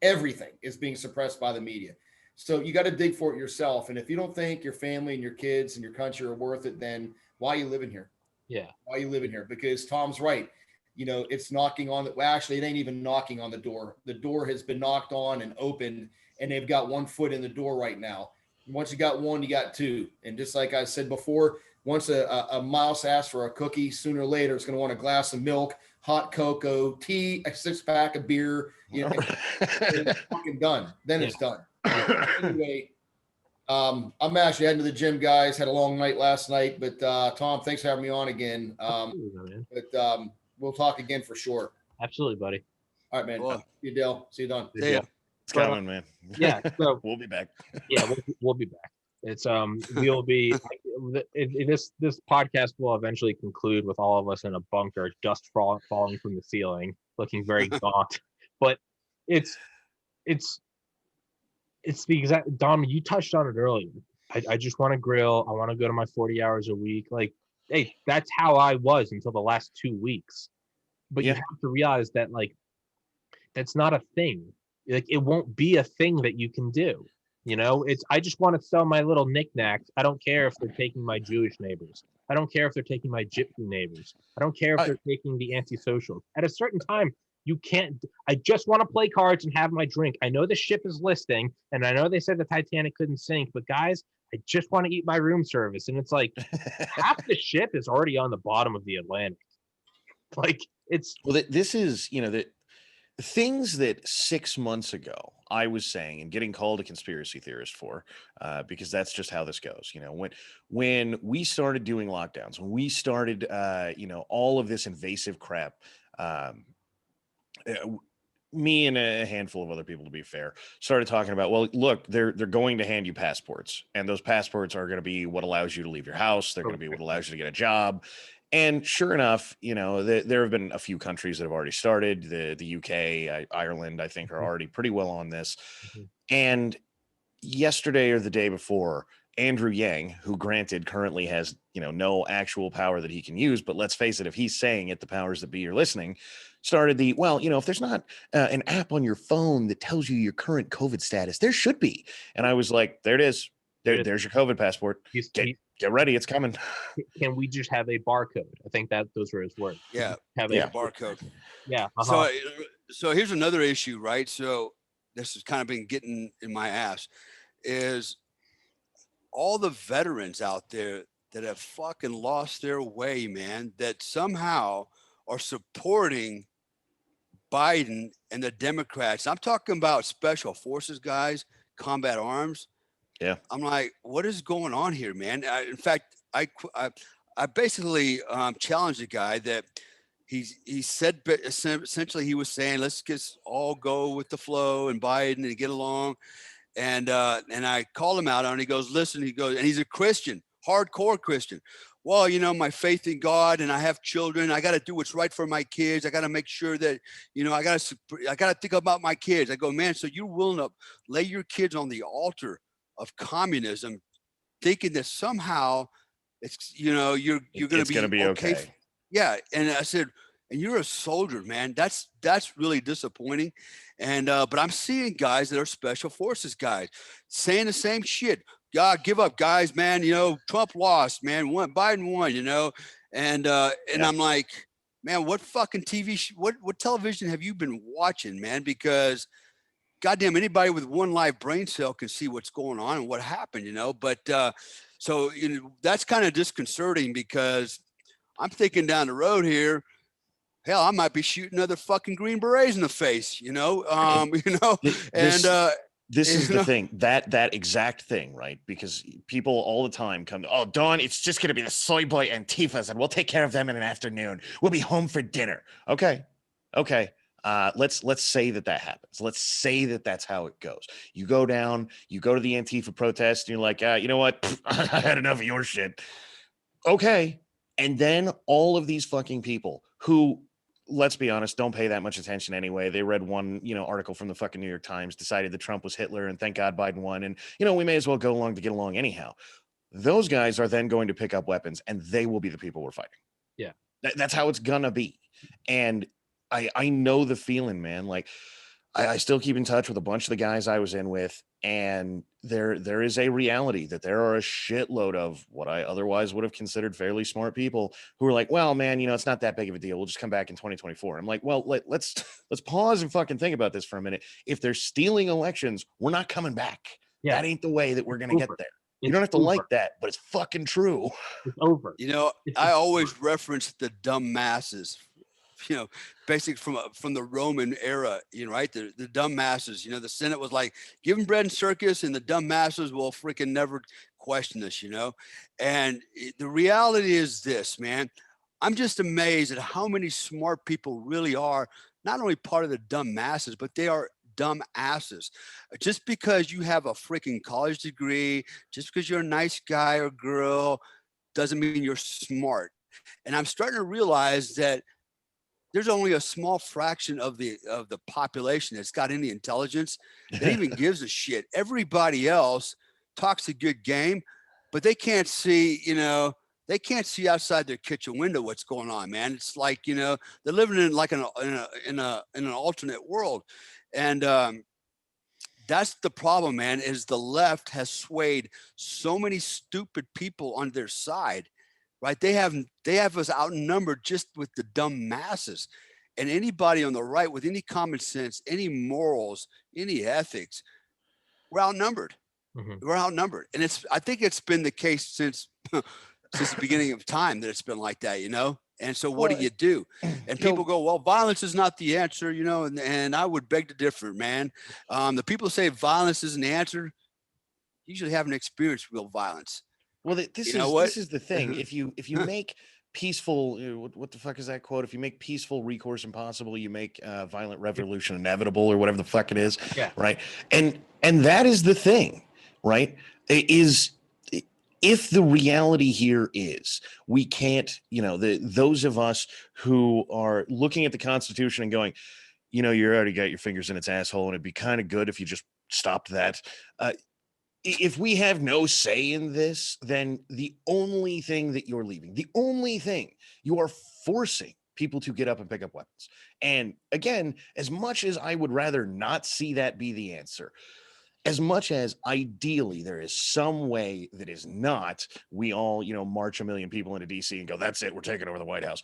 Everything is being suppressed by the media. So you got to dig for it yourself. And if you don't think your family and your kids and your country are worth it, then why are you living here? Yeah. Why are you living here? Because Tom's right. You know, it's knocking on well, actually, it ain't even knocking on the door. The door has been knocked on and opened, and they've got 1 foot in the door right now. Once you got one, you got two. And just like I said before, once a mouse asks for a cookie, sooner or later, it's going to want a glass of milk, hot cocoa, tea, a 6-pack of beer. You know, it's fucking done. Then it's done. Anyway, I'm actually heading to the gym, guys. Had a long night last night, but Tom, thanks for having me on again. But we'll talk again for sure. Absolutely, buddy. All right, man. Cool. See you, Dale. See you, Don. See ya. It's coming, man. Yeah, so we'll be back. Yeah, we'll be back. It's we'll be this podcast will eventually conclude with all of us in a bunker, dust falling from the ceiling, looking very gaunt. But it's the exact, Dom, you touched on it earlier. I just want to grill. I want to go to my 40 hours a week. Like, hey, that's how I was until the last 2 weeks. But you have to realize that, like, that's not a thing. Like, it won't be a thing that you can do. You know, I just want to sell my little knickknacks. I don't care if they're taking my Jewish neighbors. I don't care if they're taking my gypsy neighbors. I don't care if they're taking the antisocial. At a certain time, you can't. I just want to play cards and have my drink. I know the ship is listing, and I know they said the Titanic couldn't sink, but guys, I just want to eat my room service. And it's like half the ship is already on the bottom of the Atlantic. Like, it's this is, you know, the things that 6 months ago I was saying and getting called a conspiracy theorist for, because that's just how this goes. You know, when we started doing lockdowns, when we started, you know, all of this invasive crap, me and a handful of other people, to be fair, started talking about, well, look, they're going to hand you passports, and those passports are going to be what allows you to leave your house. They're going to be what allows you to get a job. And sure enough, you know, there have been a few countries that have already started. The UK, Ireland, I think, are already pretty well on this. And yesterday or the day before, Andrew Yang, who granted currently has, you know, no actual power that he can use, but let's face it, if he's saying it, the powers that be are listening, started well, you know, if there's not an app on your phone that tells you your current COVID status, there should be. And I was like, there it is. There's your COVID passport. Get ready, it's coming. Can we just have a barcode? I think that those were his words. Yeah, have a barcode. Yeah. So here's another issue, right? So this has kind of been getting in my ass, is all the veterans out there that have fucking lost their way, man, that somehow are supporting Biden and the Democrats. I'm talking about special forces guys, combat arms. Yeah. I'm like, what is going on here, man? In fact, I basically challenged a guy that he said, essentially he was saying, let's just all go with the flow and Biden and get along. And I called him out on it. He goes, listen, and he's a Christian, hardcore Christian. Well, you know, my faith in God, and I have children. I got to do what's right for my kids. I got to make sure that, you know, I got to think about my kids. I go, man, so you're willing to lay your kids on the altar of communism, thinking that somehow it's, you know, you're going to be okay. Yeah. And I said, and you're a soldier, man. That's really disappointing. And but I'm seeing guys that are special forces guys saying the same shit. God, give up, guys, man. You know, Trump lost, man. Biden won, you know. And I'm like, man, what fucking what television have you been watching, man? Because goddamn, anybody with one live brain cell can see what's going on and what happened, you know. But so, you know, that's kind of disconcerting, because I'm thinking down the road here, hell, I might be shooting other fucking Green Berets in the face, you know. You know, this is the thing, that exact thing, right? Because people all the time come to, oh, Dawn, it's just going to be the soy boy Antifas, and we'll take care of them in an afternoon. We'll be home for dinner. Okay. Let's say that happens. Let's say that that's how it goes. You go down, you go to the Antifa protest, and you're like, you know what? I had enough of your shit. Okay. And then all of these fucking people who, let's be honest, don't pay that much attention anyway. They read one, you know, article from the fucking New York Times, decided that Trump was Hitler, and thank God Biden won. And, you know, we may as well go along to get along anyhow. Those guys are then going to pick up weapons, and they will be the people we're fighting. Yeah. That's how it's gonna be. And I know the feeling, man. Like, I still keep in touch with a bunch of the guys I was in with, and there is a reality that there are a shitload of what I otherwise would have considered fairly smart people who are like, well, man, you know, it's not that big of a deal. We'll just come back in 2024. I'm like, well, let's pause and fucking think about this for a minute. If they're stealing elections, we're not coming back. Yeah. That ain't the way that we're going to get there. You don't have to like that, but it's fucking true. It's over. You know, I always reference the dumb masses, you know, basically from the Roman era, you know, right? The dumb masses, you know, the Senate was like, give them bread and circus, and the dumb masses will freaking never question this, you know? And the reality is this, man, I'm just amazed at how many smart people really are not only part of the dumb masses, but they are dumb asses. Just because you have a freaking college degree, just because you're a nice guy or girl, doesn't mean you're smart. And I'm starting to realize that there's only a small fraction of the population that's got any intelligence that even gives a shit. Everybody else talks a good game, but they can't see, they can't see outside their kitchen window what's going on, man. It's like, they're living in like in an alternate world. And that's the problem, man, is the left has swayed so many stupid people on their side, right? They have us outnumbered just with the dumb masses. And anybody on the right with any common sense, any morals, any ethics, we're outnumbered. We're outnumbered. And I think it's been the case since the beginning of time that it's been like that, And so what do? And people go, well, violence is not the answer, and I would beg to differ, man. The people who say violence isn't the answer usually haven't experienced real violence. Well, this is the thing. If you make peaceful, what the fuck is that quote? If you make peaceful recourse impossible, you make violent revolution inevitable, or whatever the fuck it is. Yeah. Right. And that is the thing, right? If the reality here is we can't, those of us who are looking at the Constitution and going, you already got your fingers in its asshole, and it'd be kind of good if you just stopped that. If we have no say in this, then the only thing that you're leaving, the only thing you are forcing people to get up and pick up weapons. And again, as much as I would rather not see that be the answer, as much as ideally there is some way that is not, we all, march 1 million people into DC and go, that's it, we're taking over the White House.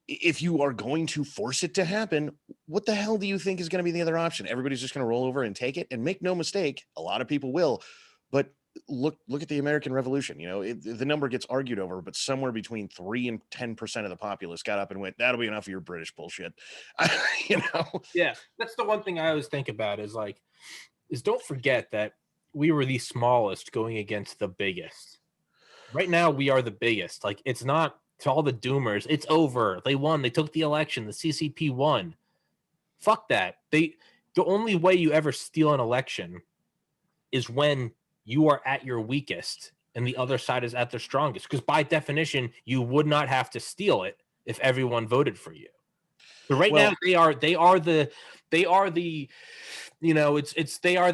If you are going to force it to happen, what the hell do you think is going to be the other option? Everybody's just going to roll over and take it. And make no mistake, a lot of people will. But look at the American Revolution. The number gets argued over, but somewhere between 3 and 10% of the populace got up and went, that'll be enough of your British bullshit. Yeah, that's the one thing I always think about is don't forget that we were the smallest going against the biggest. Right now, we are the biggest. It's not to all the doomers. It's over. They won. They took the election. The CCP won. Fuck that. The only way you ever steal an election is when you are at your weakest and the other side is at their strongest. Because by definition, you would not have to steal it if everyone voted for you. But now they are the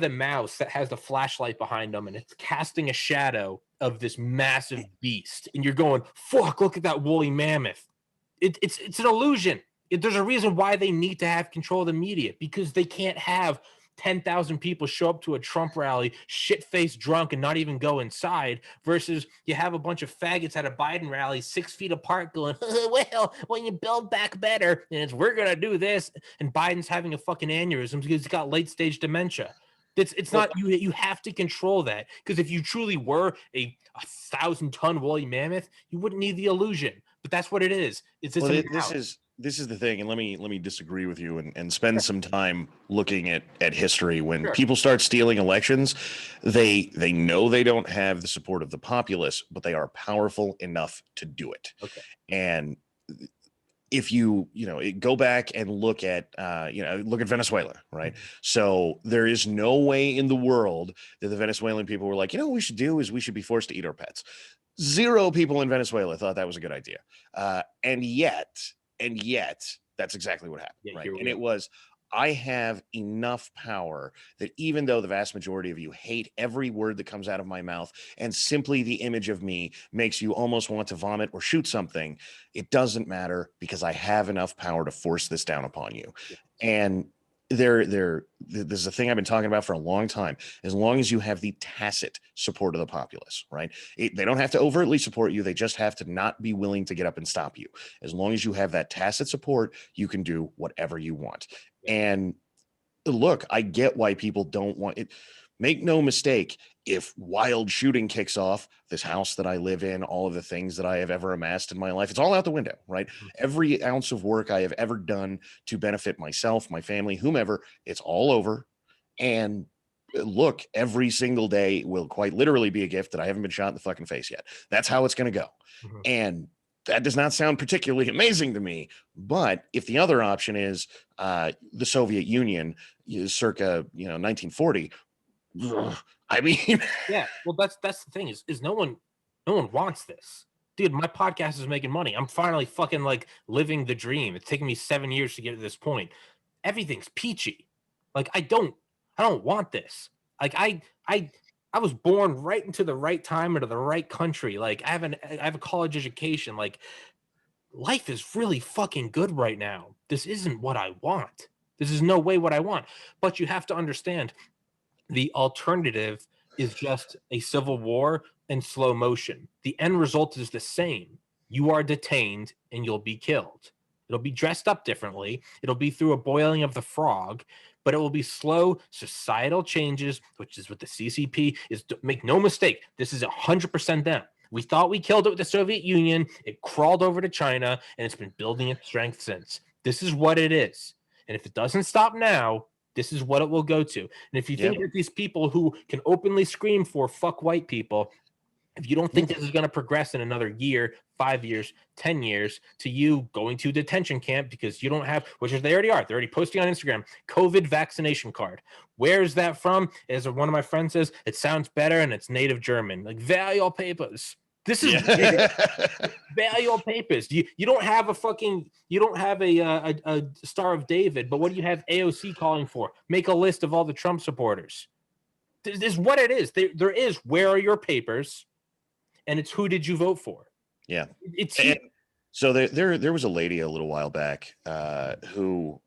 mouse that has the flashlight behind them, and it's casting a shadow of this massive beast. And you're going, fuck, look at that woolly mammoth. It's an illusion. There's a reason why they need to have control of the media, because they can't have 10,000 people show up to a Trump rally, shit-faced drunk, and not even go inside, versus you have a bunch of faggots at a Biden rally 6 feet apart going, well, when you build back better, and we're going to do this, and Biden's having a fucking aneurysm because he's got late-stage dementia. It's not, you have to control that, because if you truly were a 1,000-ton woolly mammoth, you wouldn't need the illusion. But that's what it is. This is the thing, and let me disagree with you and spend some time looking at history. When people start stealing elections, they know they don't have the support of the populace, but they are powerful enough to do it. Okay. And if you go back and look at Venezuela, right? Mm-hmm. So there is no way in the world that the Venezuelan people were like, what we should do is we should be forced to eat our pets. 0 people in Venezuela thought that was a good idea. And yet that's exactly what happened, right? And it was, I have enough power that even though the vast majority of you hate every word that comes out of my mouth, and simply the image of me makes you almost want to vomit or shoot something, it doesn't matter, because I have enough power to force this down upon you. Yeah. And there's a thing I've been talking about for a long time. As long as you have the tacit support of the populace, right? They don't have to overtly support you. They just have to not be willing to get up and stop you. As long as you have that tacit support, you can do whatever you want. And look, I get why people don't want it. Make no mistake, if wild shooting kicks off, this house that I live in, all of the things that I have ever amassed in my life, it's all out the window, right? Every ounce of work I have ever done to benefit myself, my family, whomever, it's all over. And look, every single day will quite literally be a gift that I haven't been shot in the fucking face yet. That's how it's going to go. Mm-hmm. And that does not sound particularly amazing to me. But if the other option is the Soviet Union, circa 1940, I mean, Yeah, well, that's the thing is no one wants this. Dude, my podcast is making money. I'm finally fucking like living the dream. It's taken me 7 years to get to this point. Everything's peachy. Like I don't want this. Like I was born right into the right time into the right country. Like I have a college education. Like life is really fucking good right now. This isn't what I want. This is no way what I want. But you have to understand the alternative is just a civil war in slow motion. The end result is the same. You are detained and you'll be killed. It'll be dressed up differently. It'll be through a boiling of the frog, but it will be slow societal changes, which is what the CCP is. Make no mistake, this is 100% them. We thought we killed it with the Soviet Union. It crawled over to China, and it's been building its strength since. This is what it is. And if it doesn't stop now, this is what it will go to. And if you think that these people who can openly scream for fuck white people, if you don't think this is going to progress in another year, 5 years, 10 years to you going to detention camp because you don't have, which is they already are. They're already posting on Instagram, COVID vaccination card. Where is that from? As one of my friends says, it sounds better and it's native German. Like value papers. This is value papers. You don't have a fucking, you don't have a Star of David, but what do you have AOC calling for? Make a list of all the Trump supporters. This is what it is. There is, where are your papers? And it's who did you vote for? Yeah. It's so there was a lady a little while back who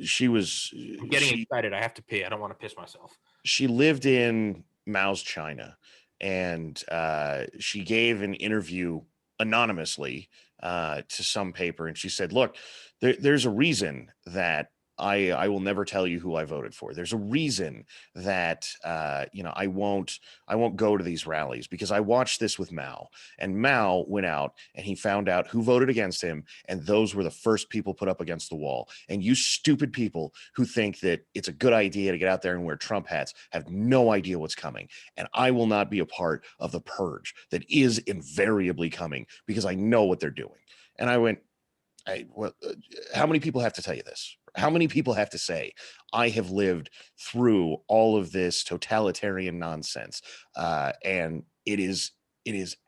she was I'm getting excited. I have to pee. I don't want to piss myself. She lived in Mao's China, and she gave an interview anonymously to some paper, and she said, look, there's a reason that I will never tell you who I voted for. There's a reason that I won't go to these rallies, because I watched this with Mao, and Mao went out and he found out who voted against him, and those were the first people put up against the wall. And you stupid people who think that it's a good idea to get out there and wear Trump hats have no idea what's coming. And I will not be a part of the purge that is invariably coming, because I know what they're doing. And I went, how many people have to tell you this? How many people have to say, I have lived through all of this totalitarian nonsense, and it is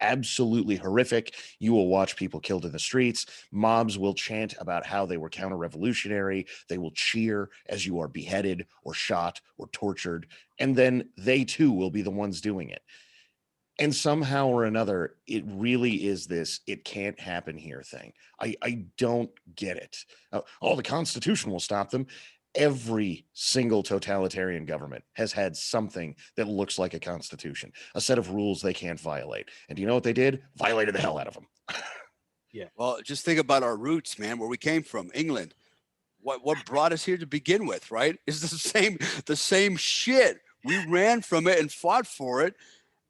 absolutely horrific. You will watch people killed in the streets. Mobs will chant about how they were counter-revolutionary. They will cheer as you are beheaded or shot or tortured, and then they too will be the ones doing it. And somehow or another, it really is this "it can't happen here" thing. I don't get it. The Constitution will stop them. Every single totalitarian government has had something that looks like a constitution, a set of rules they can't violate. And do you know what they did? Violated the hell out of them. Yeah. Well, just think about our roots, man, where we came from, England. What brought us here to begin with, right? Is the same shit. We ran from it and fought for it,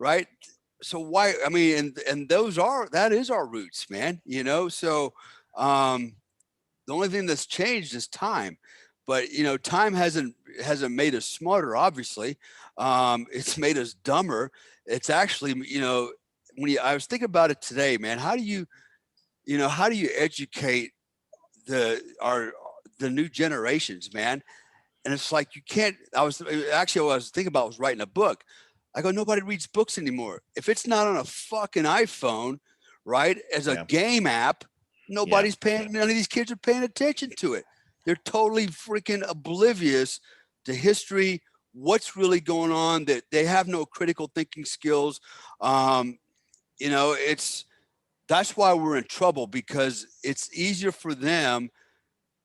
right? So why, I mean, and that is our roots, man, so the only thing that's changed is time, but time hasn't made us smarter, obviously. It's made us dumber. It's actually, I was thinking about it today, man, how do you educate the new generations, man? And it's like, you can't, I was thinking about was writing a book. I go, nobody reads books anymore. If it's not on a fucking iPhone, right, as a game app, nobody's paying, none of these kids are paying attention to it. They're totally freaking oblivious to history, what's really going on, that they have no critical thinking skills. That's why we're in trouble, because it's easier for them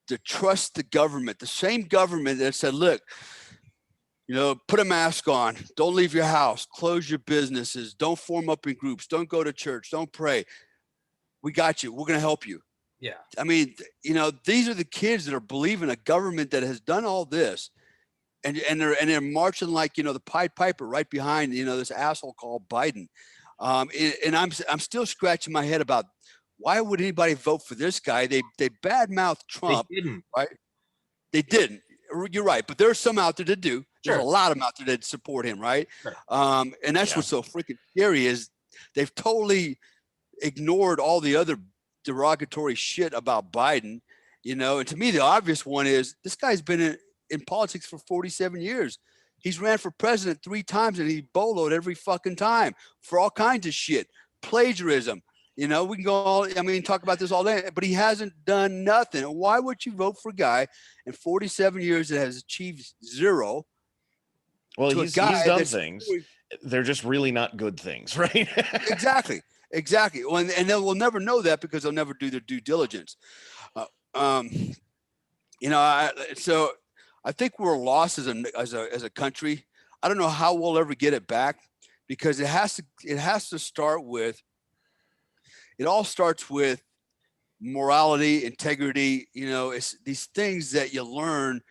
to trust the government, the same government that said, look, put a mask on, don't leave your house, close your businesses, don't form up in groups, don't go to church, don't pray. We got you. We're going to help you. Yeah. I mean, these are the kids that are believing a government that has done all this, and they're marching like, the Pied Piper right behind, this asshole called Biden. And I'm still scratching my head about, why would anybody vote for this guy? They badmouth Trump. They didn't. Right? They didn't. You're right. But there's some out there that do. There's a lot of them out there that support him, right? Sure. And that's what's so freaking scary, is they've totally ignored all the other derogatory shit about Biden, you know. And to me, the obvious one is this guy's been in politics for 47 years. He's ran for president 3 times and he boloed every fucking time for all kinds of shit, plagiarism. You know, we can go all, I mean, talk about this all day, but he hasn't done nothing. Why would you vote for a guy in 47 years that has achieved zero? Well, he's done things. They're just really not good things, right? Exactly. Well, and they will never know that because they'll never do their due diligence. You know, so I think we're lost as a country. I don't know how we'll ever get it back because it has to start with. It all starts with morality, integrity. You know, it's these things that you learn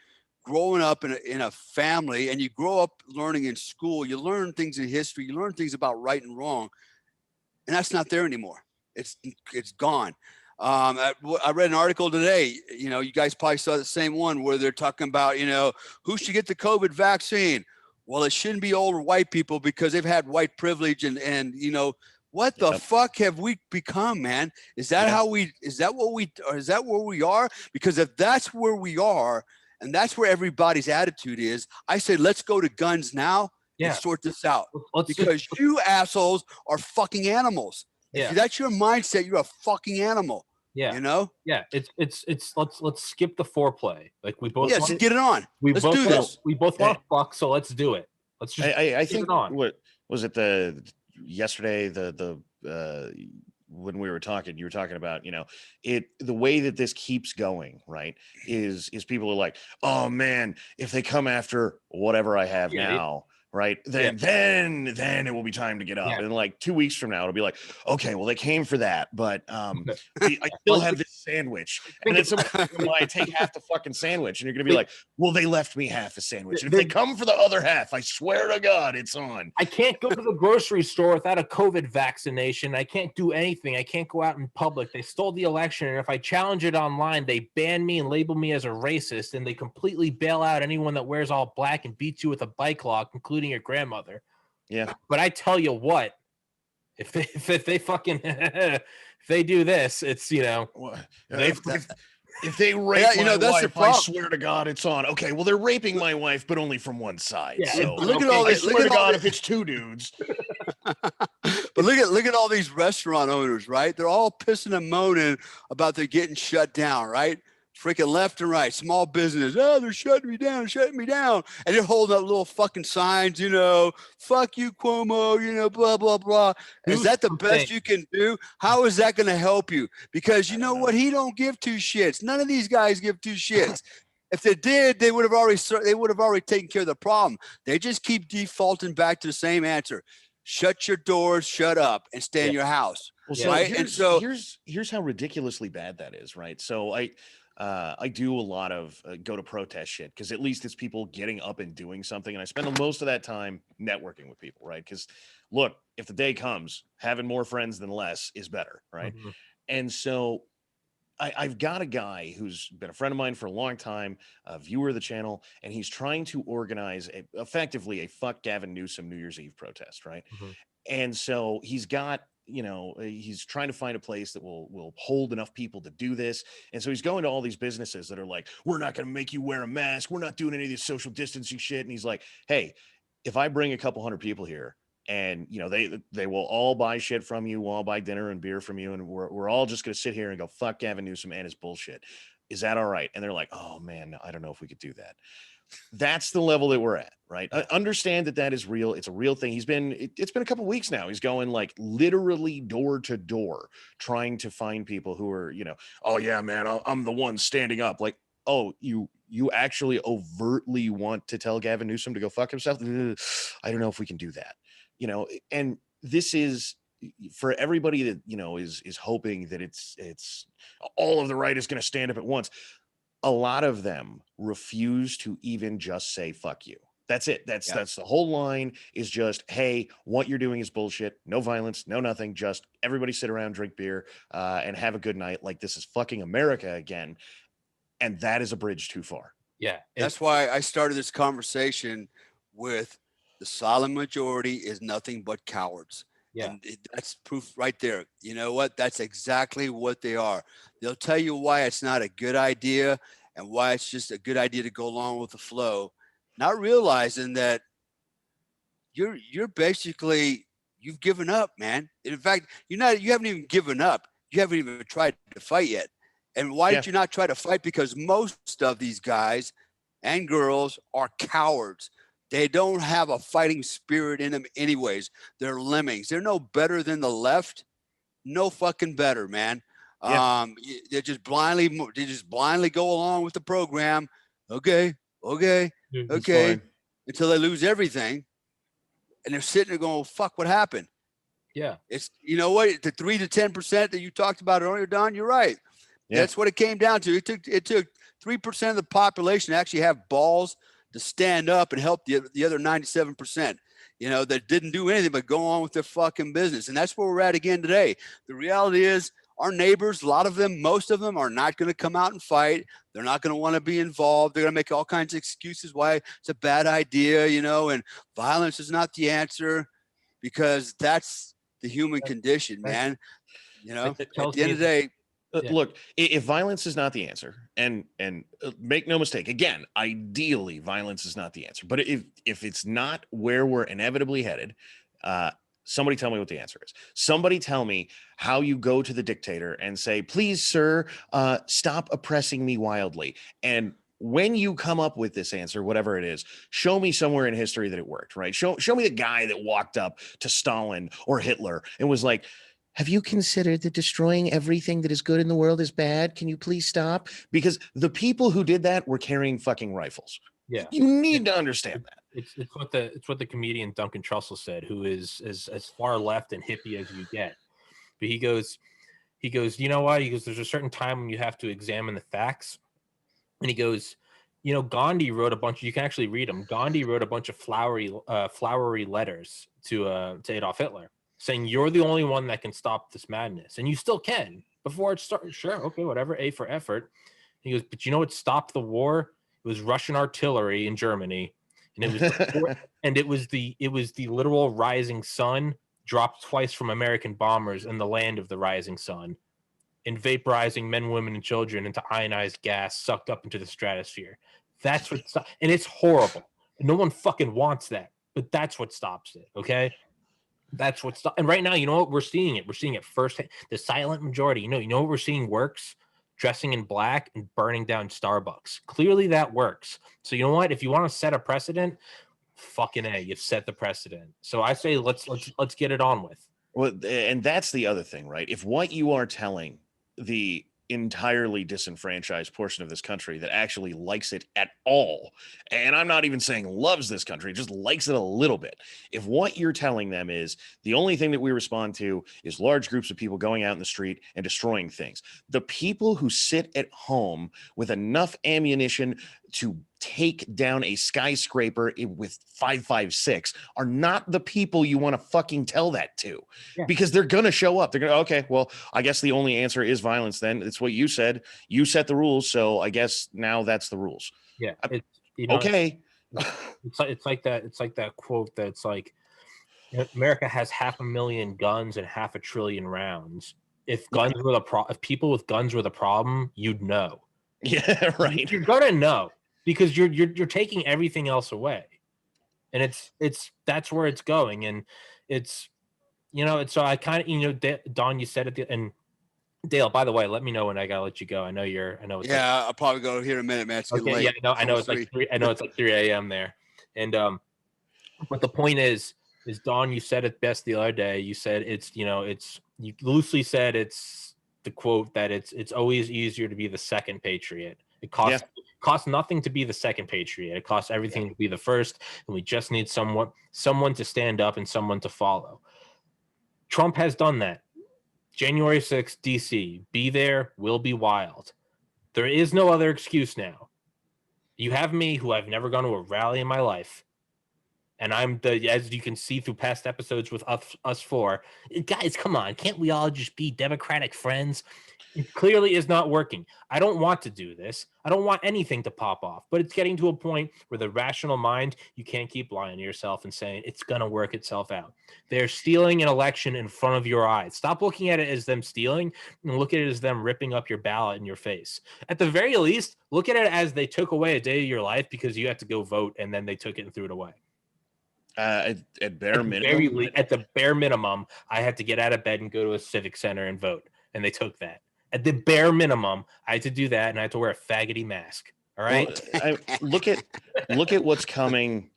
growing up in a family, and you grow up learning in school. You learn things in history. You learn things about right and wrong, and that's not there anymore. It's gone. I read an article today. You know, you guys probably saw the same one where they're talking about, you know, who should get the COVID vaccine. Well, it shouldn't be older white people because they've had white privilege and you know. What the fuck have we become, man? Is that where we are? Because if that's where we are, and that's where everybody's attitude is, I say, let's go to guns now and sort this out. Because you assholes are fucking animals. If that's your mindset, you're a fucking animal. Yeah. You know? Yeah. It's let's skip the foreplay. Like we both let's get it on. Let's do this. We both want to fuck, so let's do it. Let's just I think what was it yesterday when we were talking, you were talking about, you know, the way that this keeps going, right, is people are like, oh man, if they come after whatever I have now, right, then it will be time to get up. And like 2 weeks from now, it'll be like, okay, well, they came for that, but I still have this sandwich. And then I take half the fucking sandwich, and you're gonna be like, well, they left me half a sandwich. And if they come for the other half, I swear to God, it's on. I can't go to the grocery store without a COVID vaccination. I can't do anything. I can't go out in public. They stole the election, and if I challenge it online, they ban me and label me as a racist, and they completely bail out anyone that wears all black and beats you with a bike lock, including your grandmother. Yeah. But I tell you what, if they fucking if they do this, it's, you know, if they rape my wife, I swear to God, it's on. Okay, well, they're raping my wife, but only from one side. Yeah, so look at all this. I swear to God, if it's 2 dudes. But look at all these restaurant owners, right? They're all pissing and moaning about they're getting shut down, right? Freaking left and right, small business. Oh, they're shutting me down. And they're holding up little fucking signs, you know, fuck you, Cuomo, you know, blah, blah, blah. Is that the best you can do? How is that going to help you? Because you know what? He don't give 2 shits. None of these guys give 2 shits. If they did, they would have already taken care of the problem. They just keep defaulting back to the same answer. Shut your doors, shut up, and stay in your house. Well, so right? Here's how ridiculously bad that is, right? So I do a lot of go to protest shit because at least it's people getting up and doing something. And I spend most of that time networking with people, right? Because look, if the day comes, having more friends than less is better, right? Mm-hmm. And so I've got a guy who's been a friend of mine for a long time, a viewer of the channel, and he's trying to organize effectively a fuck Gavin Newsom New Year's Eve protest, right? Mm-hmm. And so he's got, you know, he's trying to find a place that will hold enough people to do this. And so he's going to all these businesses that are like, we're not going to make you wear a mask. We're not doing any of this social distancing shit. And he's like, hey, if I bring a couple hundred people here and, you know, they will all buy shit from you, we'll all buy dinner and beer from you, and we're all just going to sit here and go, fuck Gavin Newsom and his bullshit. Is that all right? And they're like, oh man, I don't know if we could do that. That's the level that we're at, right? I understand that is real. It's a real thing. It's been a couple of weeks now. He's going like literally door to door trying to find people who are, you know, oh yeah, man, I'm the one standing up. Like, oh, you actually overtly want to tell Gavin Newsom to go fuck himself? I don't know if we can do that, you know. And this is for everybody that, you know, is hoping that it's all of the right is going to stand up at once. A lot of them refuse to even just say fuck you. That's it. That's the whole line is just, hey, what you're doing is bullshit. No violence, no nothing. Just everybody sit around, drink beer, and have a good night. Like this is fucking America again. And that is a bridge too far. Yeah. That's why I started this conversation with the silent majority is nothing but cowards. Yeah. And that's proof right there. You know what? That's exactly what they are. They'll tell you why it's not a good idea and why it's just a good idea to go along with the flow, not realizing that you're basically, you've given up, man. In fact, you haven't even given up. You haven't even tried to fight yet. And why did you not try to fight? Because most of these guys and girls are cowards. They don't have a fighting spirit in them anyways. They're lemmings. They're no better than the left. No fucking better, man. Yeah. They just blindly go along with the program. Okay, okay, Mhm. okay, Fine. until they lose everything. And they're sitting there going, fuck, what happened? Yeah. It's, you know what, the 3 to 10% that you talked about earlier, Don, you're right. Yeah. That's what it came down to. It took 3% of the population to actually have balls to stand up and help the other 97%, that didn't do anything but go on with their fucking business. And that's where we're at again today. The reality is our neighbors, a lot of them, most of them are not going to come out and fight. They're not going to want to be involved. They're going to make all kinds of excuses why it's a bad idea, and violence is not the answer, because that's the human condition, man. At the end of the day, Look, if violence is not the answer, and make no mistake, again, ideally, violence is not the answer. But if it's not where we're inevitably headed, somebody tell me what the answer is. Somebody tell me how you go to the dictator and say, "Please, sir, stop oppressing me wildly." And when you come up with this answer, whatever it is, show me somewhere in history that it worked, right? Show me the guy that walked up to Stalin or Hitler and was like, "Have you considered that destroying everything that is good in the world is bad? Can you please stop?" Because the people who did that were carrying fucking rifles. Yeah. You need to understand that. It's what the comedian Duncan Trussell said, who is as far left and hippie as you get. But he goes, you know why? He goes, there's a certain time when you have to examine the facts. And he goes, Gandhi wrote a bunch. You can actually read them. Gandhi wrote a bunch of flowery letters to Adolf Hitler, saying you're the only one that can stop this madness, and you still can. Before it started, sure, okay, whatever. A for effort. He goes, but you know what stopped the war? It was Russian artillery in Germany, and it was the literal rising sun dropped twice from American bombers in the land of the rising sun, and vaporizing men, women, and children into ionized gas sucked up into the stratosphere. That's what, and it's horrible. No one fucking wants that, but that's what stops it. Okay, that's what stops. And right now, you know what? We're seeing it. We're seeing it firsthand. The silent majority. You know what we're seeing works? Dressing in black and burning down Starbucks. Clearly, that works. So you know what? If you want to set a precedent, fucking A, you've set the precedent. So I say let's get it on with. Well, and that's the other thing, right? If what you are telling the entirely disenfranchised portion of this country that actually likes it at all, and I'm not even saying loves this country, just likes it a little bit. If what you're telling them is the only thing that we respond to is large groups of people going out in the street and destroying things, the people who sit at home with enough ammunition to take down a skyscraper with 5.56 are not the people you want to fucking tell that to, because they're going to show up. They're going to, okay, well, I guess the only answer is violence. Then it's what you said. You set the rules. So I guess now that's the rules. Yeah. Okay. It's like that. It's like that quote that's like, America has 500,000 guns and 500 billion rounds. If people with guns were the problem, you'd know. Yeah, right. You're gonna know, because you're taking everything else away, and that's where it's going, and it's so I kind of Don, you said it, and Dale, by the way, let me know when I gotta let you go. I know it's I'll probably go here in a minute, man. It's getting late. Yeah, I know it's like 3. I know it's like 3 a.m. there, and but the point is Don, you said it best the other day. You said you loosely said it's the quote that it's always easier to be the second patriot. It costs nothing to be the second patriot. It costs everything to be the first, and we just need someone to stand up and someone to follow. Trump has done that. January 6th, DC, be there, will be wild. There is no other excuse now. You have me, who I've never gone to a rally in my life, And I'm as you can see through past episodes with us four, guys, come on, can't we all just be Democratic friends? It clearly is not working. I don't want to do this. I don't want anything to pop off, but it's getting to a point where the rational mind, you can't keep lying to yourself and saying it's going to work itself out. They're stealing an election in front of your eyes. Stop looking at it as them stealing and look at it as them ripping up your ballot in your face. At the very least, look at it as they took away a day of your life because you had to go vote and then they took it and threw it away. At bare minimum, at the bare minimum, I had to get out of bed and go to a civic center and vote, and they took that. At the bare minimum, I had to do that, and I had to wear a faggoty mask. All right. Well, look at what's coming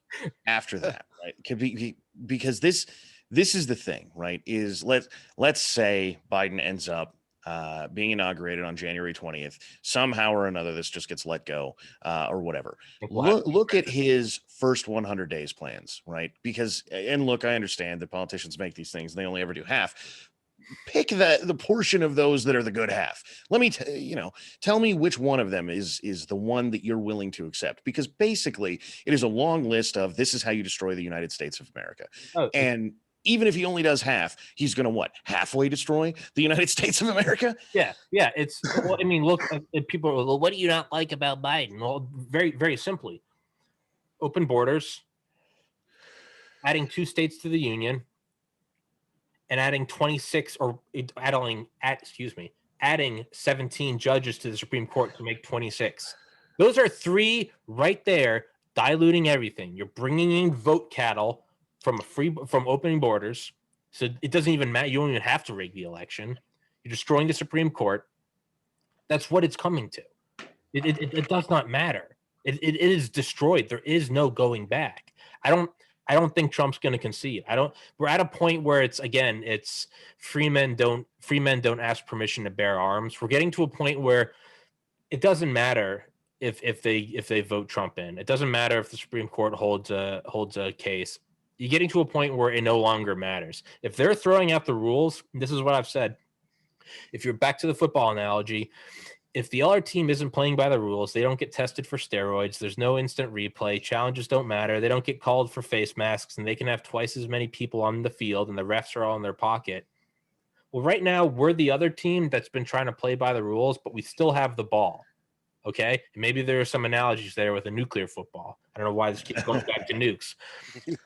after that, right? Because this is the thing, right? Is let's say Biden ends up being inaugurated on January 20th. Somehow or another, this just gets let go or whatever. Look at his first 100 days plans, right? Because, and look, I understand that politicians make these things and they only ever do half. Pick the portion of those that are the good half. Let me tell me which one of them is the one that you're willing to accept, because basically it is a long list of this is how you destroy the United States of America. And even if he only does half, he's going to halfway destroy the United States of America? Yeah. It's, well, I mean, look, people are, well, what do you not like about Biden? Well, very, very simply, open borders, adding 2 states to the union, and adding 26 or adding 17 judges to the Supreme Court to make 26. Those are 3 right there, diluting everything. You're bringing in vote cattle from opening borders. So it doesn't even matter. You don't even have to rig the election. You're destroying the Supreme Court. That's what it's coming to. It does not matter. It is destroyed. There is no going back. I don't think Trump's going to concede. We're at a point where it's free men don't ask permission to bear arms. We're getting to a point where it doesn't matter if they vote Trump in. It doesn't matter if the Supreme Court holds a case. You're getting to a point where it no longer matters. If they're throwing out the rules, this is what I've said. If you're back to the football analogy, if the other team isn't playing by the rules, they don't get tested for steroids, there's no instant replay, challenges don't matter, they don't get called for face masks, and they can have twice as many people on the field, and the refs are all in their pocket. Well, right now, we're the other team that's been trying to play by the rules, but we still have the ball. Okay? And maybe there are some analogies there with a nuclear football. I don't know why this keeps going back to nukes.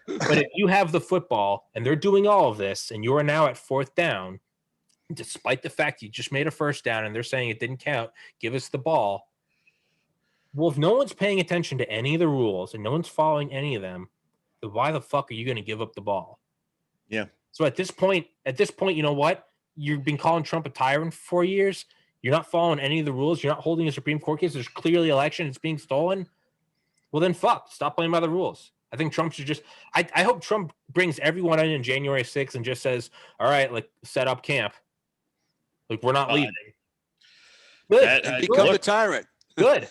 But if you have the football, and they're doing all of this, and you are now at 4th down, despite the fact you just made a 1st down and they're saying it didn't count, give us the ball. Well, if no one's paying attention to any of the rules and no one's following any of them, then why the fuck are you going to give up the ball? Yeah. So at this point, you know what? You've been calling Trump a tyrant for 4 years. You're not following any of the rules. You're not holding a Supreme Court case. There's clearly election. It's being stolen. Well, then stop playing by the rules. I think Trump should just, I hope Trump brings everyone in January 6th and just says, all right, set up camp. We're not leaving. Good. Become the tyrant. Good.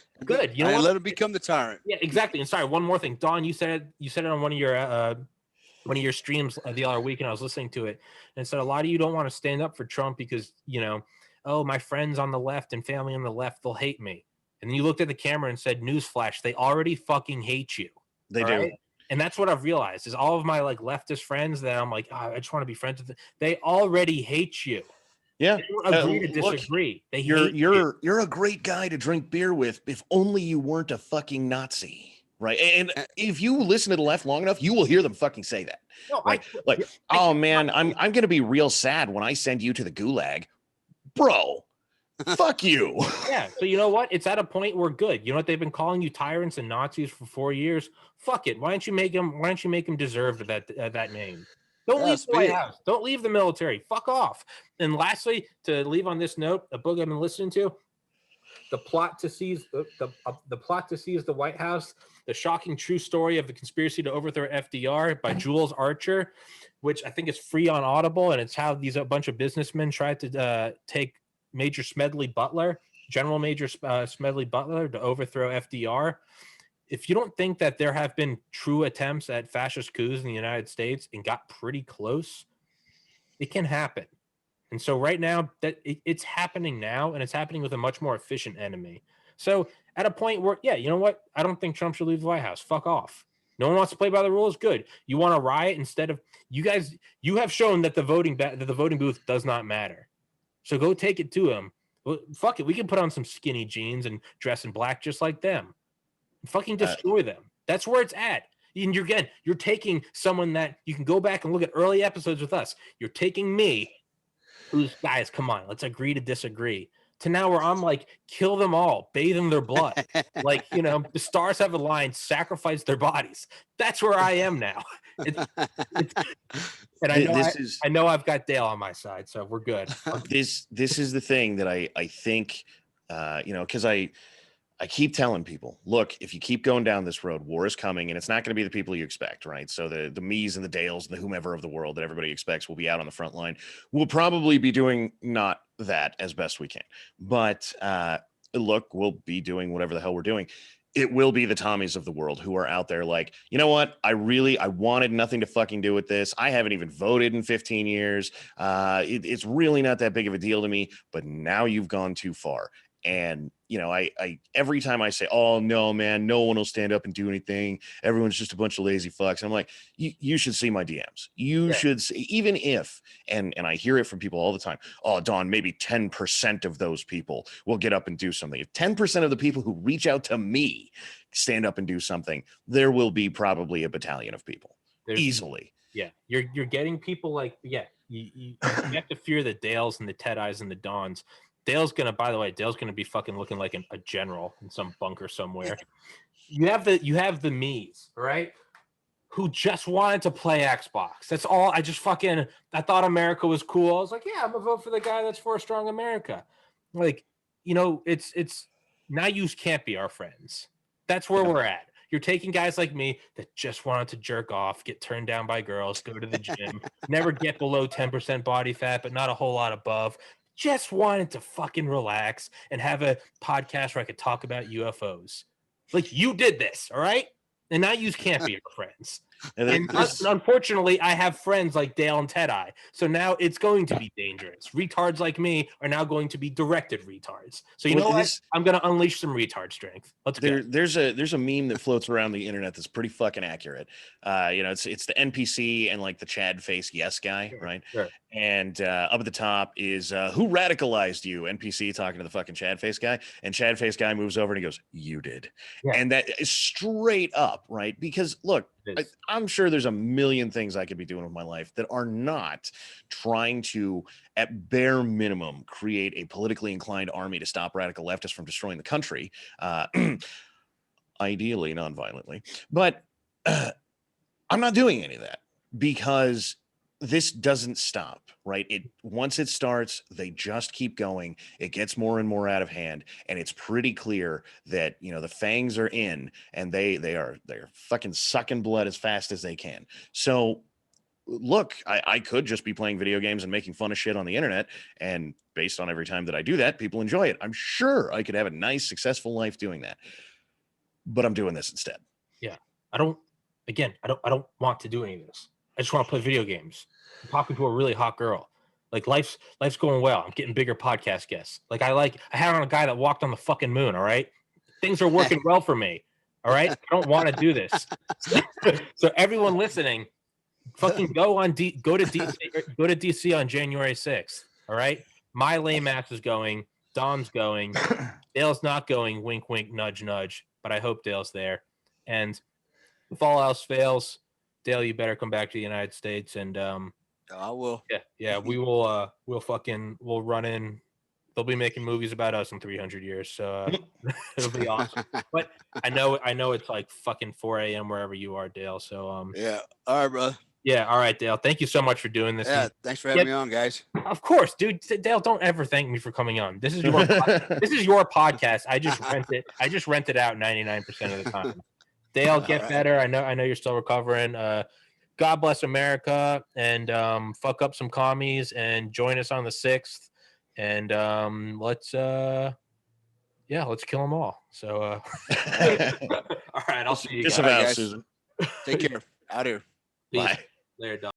You know what? Let him become the tyrant. Yeah, exactly. And sorry, one more thing. Dawn, you said it on one of your streams the other week, and I was listening to it. And it said a lot of you don't want to stand up for Trump because, my friends on the left and family on the left, they'll hate me. And then you looked at the camera and said, newsflash, they already fucking hate you. They do. Right? And that's what I've realized is all of my leftist friends that I'm I just want to be friends with. They already hate you. Yeah. They don't agree to disagree. Look, you're a great guy to drink beer with if only you weren't a fucking Nazi. Right. And if you listen to the left long enough, you will hear them fucking say that. No, oh man, I'm going to be real sad when I send you to the gulag. Bro, fuck you. Yeah. So you know what? It's at a point where good. You know what? They've been calling you tyrants and Nazis for 4 years. Fuck it. Why don't you make them deserve that name? Don't leave the White House. Don't leave the military. Fuck off. And lastly, to leave on this note, a book I've been listening to, The Plot to Seize the White House, The Shocking True Story of the Conspiracy to Overthrow FDR by Jules Archer, which I think is free on Audible, and it's how a bunch of businessmen tried to take Major Smedley Butler, General Major Smedley Butler, to overthrow FDR. If you don't think that there have been true attempts at fascist coups in the United States and got pretty close, it can happen. And so right now, that it's happening now, and it's happening with a much more efficient enemy. So at a point where, yeah, you know what? I don't think Trump should leave the White House. Fuck off. No one wants to play by the rules. Good. You want to riot instead of you guys. You have shown that the voting booth does not matter. So go take it to them. Well, fuck it. We can put on some skinny jeans and dress in black just like them. And fucking destroy them. That's where it's at. And you're taking someone that you can go back and look at early episodes with us. You're taking me, who's guys, come on, let's agree to disagree. To now where I'm like, kill them all, bathe in their blood. Like, the stars have aligned, sacrifice their bodies. That's where I am now. And I know I've got Dale on my side, so we're good. This is the thing that I think, because I keep telling people, look, if you keep going down this road, war is coming, and it's not going to be the people you expect, right? So the me's and the Dales and the whomever of the world that everybody expects will be out on the front line. We'll probably be doing not that as best we can. But look, we'll be doing whatever the hell we're doing. It will be the Tommies of the world who are out there like, you know what? I wanted nothing to fucking do with this. I haven't even voted in 15 years. It's really not that big of a deal to me, but now you've gone too far. And, I every time I say, oh, no, man, no one will stand up and do anything. Everyone's just a bunch of lazy fucks. I'm like, you should see my DMs. You should see, even if, and I hear it from people all the time. Oh, Don, maybe 10% of those people will get up and do something. If 10% of the people who reach out to me stand up and do something, there will be probably a battalion of people easily. Yeah. You're getting people like, you have to fear the Dales and the Ted Eyes and the Dons. Dale's gonna be fucking looking like a general in some bunker somewhere. You have the me's, right? Who just wanted to play Xbox. That's all. I thought America was cool. I was like, yeah, I'm gonna vote for the guy that's for a strong America. Like, it's now you can't be our friends. That's where we're at. You're taking guys like me that just wanted to jerk off, get turned down by girls, go to the gym, never get below 10% body fat, but not a whole lot above. Just wanted to fucking relax and have a podcast where I could talk about UFOs. Like, you did this, all right? And now you can't be your friends. And unfortunately, I have friends like Dale and Ted Eye. So now it's going to be dangerous. Retards like me are now going to be directed retards. So you know what? I'm going to unleash some retard strength. Let's go. There's a meme that floats around the internet that's pretty fucking accurate. It's the NPC and like the Chad face yes guy, right? Sure. And up at the top is who radicalized you? NPC talking to the fucking Chad face guy, and Chad face guy moves over and he goes, "You did," and that is straight up, right? Because look, I'm sure there's a million things I could be doing with my life that are not trying to, at bare minimum, create a politically inclined army to stop radical leftists from destroying the country, ideally non-violently. But I'm not doing any of that because this doesn't stop, right? Once it starts, they just keep going. It gets more and more out of hand, and it's pretty clear that the fangs are in, and they're fucking sucking blood as fast as they can. So, look, I could just be playing video games and making fun of shit on the internet, and based on every time that I do that, people enjoy it. I'm sure I could have a nice, successful life doing that, but I'm doing this instead. Yeah, I don't want to do any of this. I just want to play video games. I'm talking to a really hot girl. Like life's going well. I'm getting bigger podcast guests. Like I had on a guy that walked on the fucking moon. All right, things are working well for me. All right, I don't want to do this. So everyone listening, fucking go to DC on January 6th. All right, my lame ass is going. Don's going. Dale's not going. Wink, wink, nudge, nudge. But I hope Dale's there. And if all else fails, Dale, you better come back to the United States, and I will. Yeah, we will. We'll run in. They'll be making movies about us in 300 years, so it'll be awesome. But I know it's like fucking 4 a.m. wherever you are, Dale. So yeah, all right, bro. Yeah, all right, Dale. Thank you so much for doing this. Yeah, thanks for having me on, guys. Of course, dude. Dale, don't ever thank me for coming on. This is your podcast. I just rent it out 99% of the time. Dale, get better. I know you're still recovering. God bless America, and fuck up some commies, and join us on the 6th. And let's kill them all. So, all right, I'll see you guys. Just about, Susan. Take care. Out here. Bye. Later, Don.